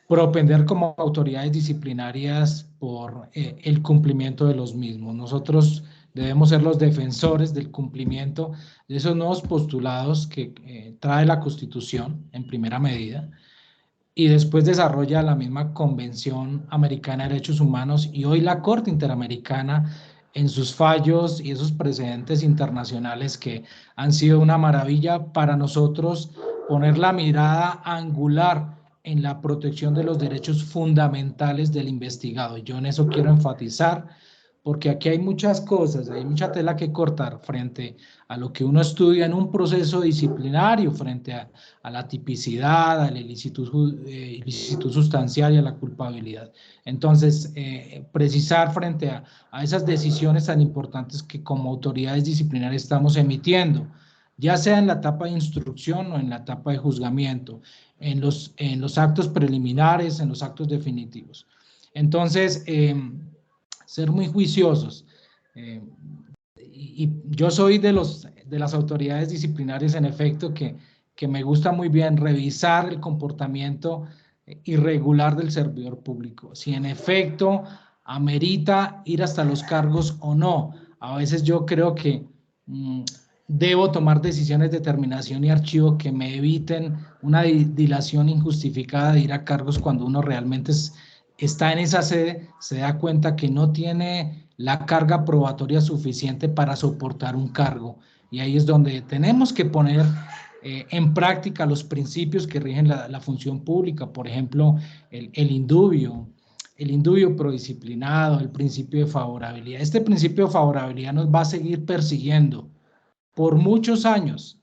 Speaker 4: propender como autoridades disciplinarias por el cumplimiento de los mismos. Nosotros debemos ser los defensores del cumplimiento de esos nuevos postulados que trae la Constitución en primera medida y después desarrolla la misma Convención Americana de Derechos Humanos y hoy la Corte Interamericana en sus fallos y esos precedentes internacionales que han sido una maravilla para nosotros poner la mirada angular en la protección de los derechos fundamentales del investigado. Yo en eso quiero enfatizar, porque aquí hay muchas cosas, hay mucha tela que cortar frente a lo que uno estudia en un proceso disciplinario, frente a la tipicidad, al ilicitud sustancial y a la culpabilidad. Entonces, precisar frente a esas decisiones tan importantes que como autoridades disciplinarias estamos emitiendo, ya sea en la etapa de instrucción o en la etapa de juzgamiento, en los actos preliminares, en los actos definitivos. Entonces, ser muy juiciosos. Y yo soy de las autoridades disciplinarias, en efecto, que me gusta muy bien revisar el comportamiento irregular del servidor público. Si en efecto amerita ir hasta los cargos o no. A veces yo creo que debo tomar decisiones de terminación y archivo que me eviten una dilación injustificada de ir a cargos cuando uno realmente está en esa sede, se da cuenta que no tiene la carga probatoria suficiente para soportar un cargo. Y ahí es donde tenemos que poner en práctica los principios que rigen la función pública, por ejemplo, el indubio prodisciplinado, el principio de favorabilidad. Este principio de favorabilidad nos va a seguir persiguiendo por muchos años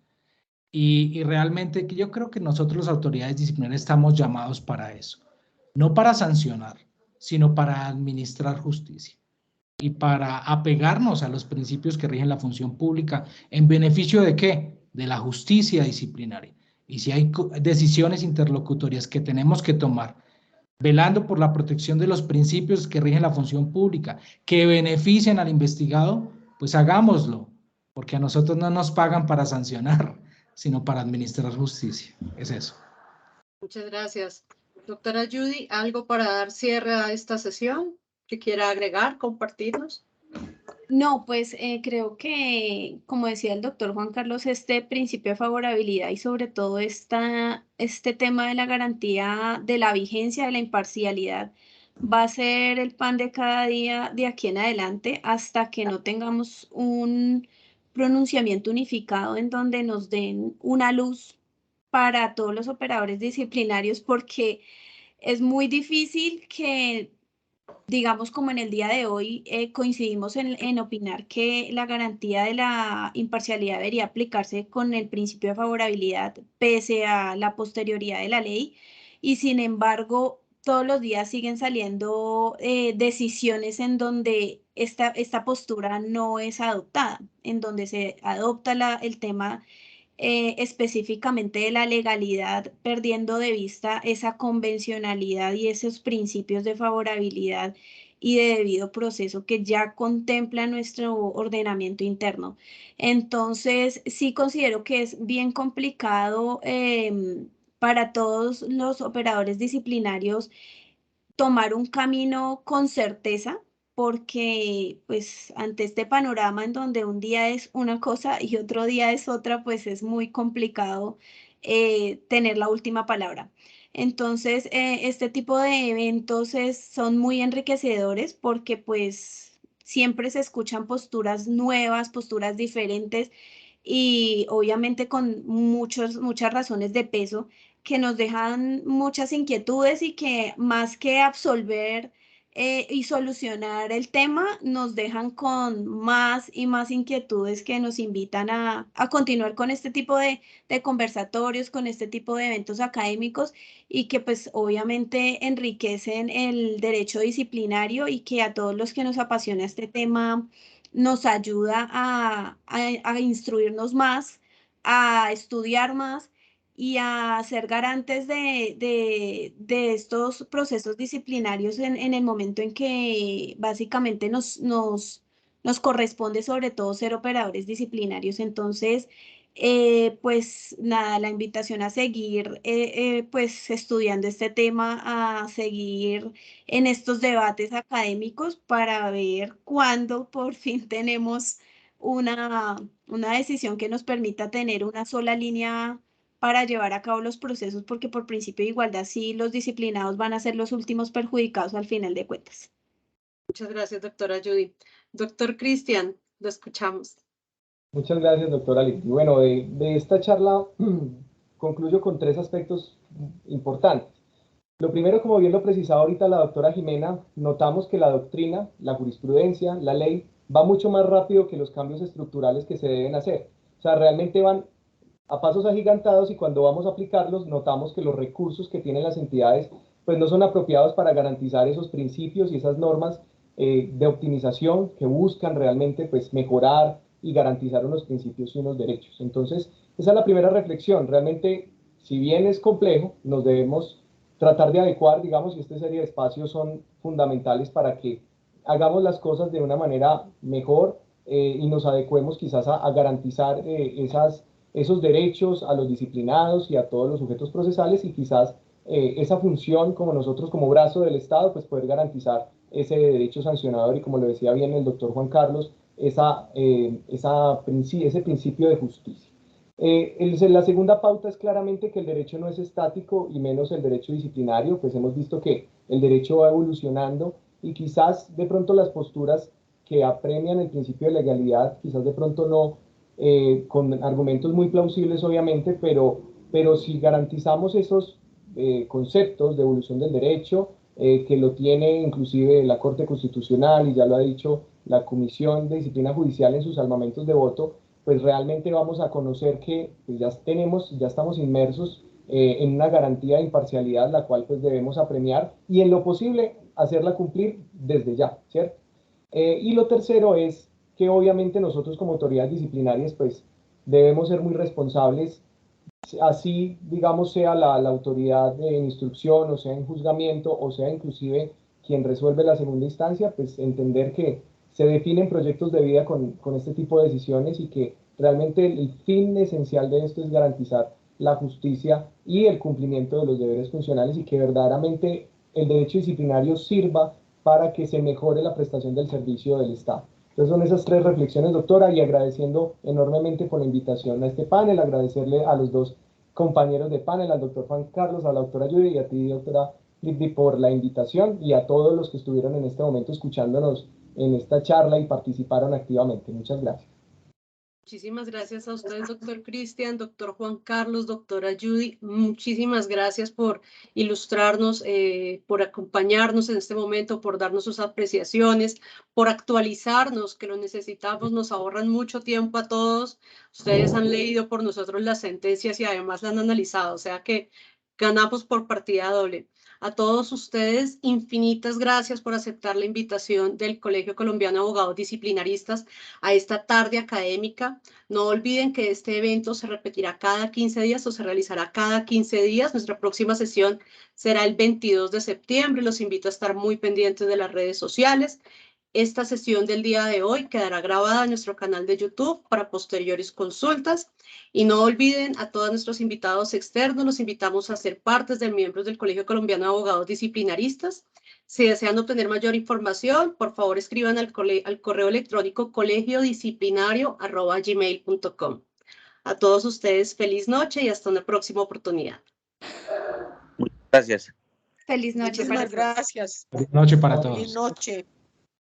Speaker 4: y realmente yo creo que nosotros, las autoridades disciplinarias, estamos llamados para eso. No para sancionar, sino para administrar justicia y para apegarnos a los principios que rigen la función pública. ¿En beneficio de qué? De la justicia disciplinaria. y si hay decisiones interlocutorias que tenemos que tomar, velando por la protección de los principios que rigen la función pública, que beneficien al investigado, pues hagámoslo, porque a nosotros no nos pagan para sancionar, sino para administrar justicia. Es eso.
Speaker 2: Muchas gracias. Doctora Judy, ¿algo para dar cierre a esta sesión que quiera agregar, compartirnos?
Speaker 3: No, pues creo que, como decía el doctor Juan Carlos, este principio de favorabilidad y sobre todo este tema de la garantía de la vigencia de la imparcialidad va a ser el pan de cada día de aquí en adelante hasta que no tengamos un pronunciamiento unificado en donde nos den una luz para todos los operadores disciplinarios, porque es muy difícil que, digamos, como en el día de hoy, coincidimos en opinar que la garantía de la imparcialidad debería aplicarse con el principio de favorabilidad pese a la posterioridad de la ley, y sin embargo todos los días siguen saliendo decisiones en donde esta postura no es adoptada, en donde se adopta el tema específicamente de la legalidad, perdiendo de vista esa convencionalidad y esos principios de favorabilidad y de debido proceso que ya contempla nuestro ordenamiento interno. Entonces, sí considero que es bien complicado para todos los operadores disciplinarios tomar un camino con certeza, porque pues ante este panorama en donde un día es una cosa y otro día es otra, pues es muy complicado tener la última palabra. Entonces, este tipo de eventos son muy enriquecedores porque pues siempre se escuchan posturas nuevas, posturas diferentes y obviamente con muchas razones de peso que nos dejan muchas inquietudes y que más que absolver y solucionar el tema, nos dejan con más y más inquietudes que nos invitan a continuar con este tipo de conversatorios, con este tipo de eventos académicos y que pues obviamente enriquecen el derecho disciplinario y que a todos los que nos apasiona este tema nos ayuda a instruirnos más, a estudiar más y a ser garantes de estos procesos disciplinarios en el momento en que básicamente nos corresponde sobre todo ser operadores disciplinarios. Entonces, pues nada, la invitación a seguir pues estudiando este tema, a seguir en estos debates académicos para ver cuándo por fin tenemos una decisión que nos permita tener una sola línea para llevar a cabo los procesos, porque por principio de igualdad sí los disciplinados van a ser los últimos perjudicados al final de cuentas.
Speaker 2: Muchas gracias, doctora Judy. Doctor Cristian, lo escuchamos.
Speaker 6: Muchas gracias, doctora Liz. Y bueno, de esta charla concluyo con 3 aspectos importantes. Lo primero, como bien lo precisaba ahorita la doctora Jimena, notamos que la doctrina, la jurisprudencia, la ley, va mucho más rápido que los cambios estructurales que se deben hacer. O sea, realmente van a pasos agigantados y cuando vamos a aplicarlos notamos que los recursos que tienen las entidades pues no son apropiados para garantizar esos principios y esas normas de optimización que buscan realmente pues mejorar y garantizar unos principios y unos derechos. Entonces, esa es la primera reflexión. Realmente, si bien es complejo, nos debemos tratar de adecuar, digamos, y esta serie de espacios son fundamentales para que hagamos las cosas de una manera mejor y nos adecuemos quizás a garantizar esos derechos a los disciplinados y a todos los sujetos procesales y quizás esa función como nosotros como brazo del Estado, pues poder garantizar ese derecho sancionador y como lo decía bien el doctor Juan Carlos, ese principio de justicia. La segunda pauta es claramente que el derecho no es estático y menos el derecho disciplinario, pues hemos visto que el derecho va evolucionando y quizás de pronto las posturas que apremian el principio de legalidad, quizás de pronto no con argumentos muy plausibles obviamente, pero si garantizamos esos conceptos de evolución del derecho, que lo tiene inclusive la Corte Constitucional y ya lo ha dicho la Comisión de Disciplina Judicial en sus armamentos de voto, pues realmente vamos a conocer que pues ya estamos inmersos en una garantía de imparcialidad, la cual pues debemos apremiar y en lo posible hacerla cumplir desde ya, ¿cierto? Y lo tercero es que obviamente nosotros como autoridades disciplinarias pues debemos ser muy responsables así, digamos, sea la autoridad en instrucción, o sea en juzgamiento, o sea inclusive quien resuelve la segunda instancia, pues entender que se definen proyectos de vida con este tipo de decisiones y que realmente el fin esencial de esto es garantizar la justicia y el cumplimiento de los deberes funcionales y que verdaderamente el derecho disciplinario sirva para que se mejore la prestación del servicio del Estado. Entonces son esas tres reflexiones, doctora, y agradeciendo enormemente por la invitación a este panel, agradecerle a los dos compañeros de panel, al doctor Juan Carlos, a la doctora Judy y a ti, doctora Libby, por la invitación y a todos los que estuvieron en este momento escuchándonos en esta charla y participaron activamente. Muchas gracias.
Speaker 2: Muchísimas gracias a ustedes, doctor Cristian, doctor Juan Carlos, doctora Judy. Muchísimas gracias por ilustrarnos, por acompañarnos en este momento, por darnos sus apreciaciones, por actualizarnos, que lo necesitamos, nos ahorran mucho tiempo a todos. Ustedes han leído por nosotros las sentencias y además las han analizado, o sea que ganamos por partida doble. A todos ustedes, infinitas gracias por aceptar la invitación del Colegio Colombiano de Abogados Disciplinaristas a esta tarde académica. No olviden que este evento se repetirá cada 15 días o se realizará cada 15 días. Nuestra próxima sesión será el 22 de septiembre. Los invito a estar muy pendientes de las redes sociales. Esta sesión del día de hoy quedará grabada en nuestro canal de YouTube para posteriores consultas. Y no olviden a todos nuestros invitados externos, los invitamos a ser partes de miembros del Colegio Colombiano de Abogados Disciplinaristas. Si desean obtener mayor información, por favor escriban al correo electrónico colegiodisciplinario@gmail.com. A todos ustedes, feliz noche y hasta una próxima oportunidad.
Speaker 8: Gracias.
Speaker 3: Feliz noche para
Speaker 11: Muchísimas
Speaker 3: todos.
Speaker 11: gracias.
Speaker 4: Feliz noche para
Speaker 11: Feliz
Speaker 4: todos.
Speaker 11: noche.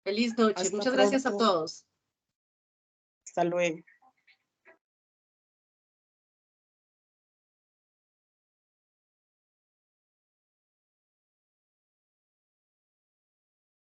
Speaker 2: Feliz noche.
Speaker 11: Hasta
Speaker 2: Muchas gracias a
Speaker 11: pronto.
Speaker 2: todos.
Speaker 11: Hasta luego.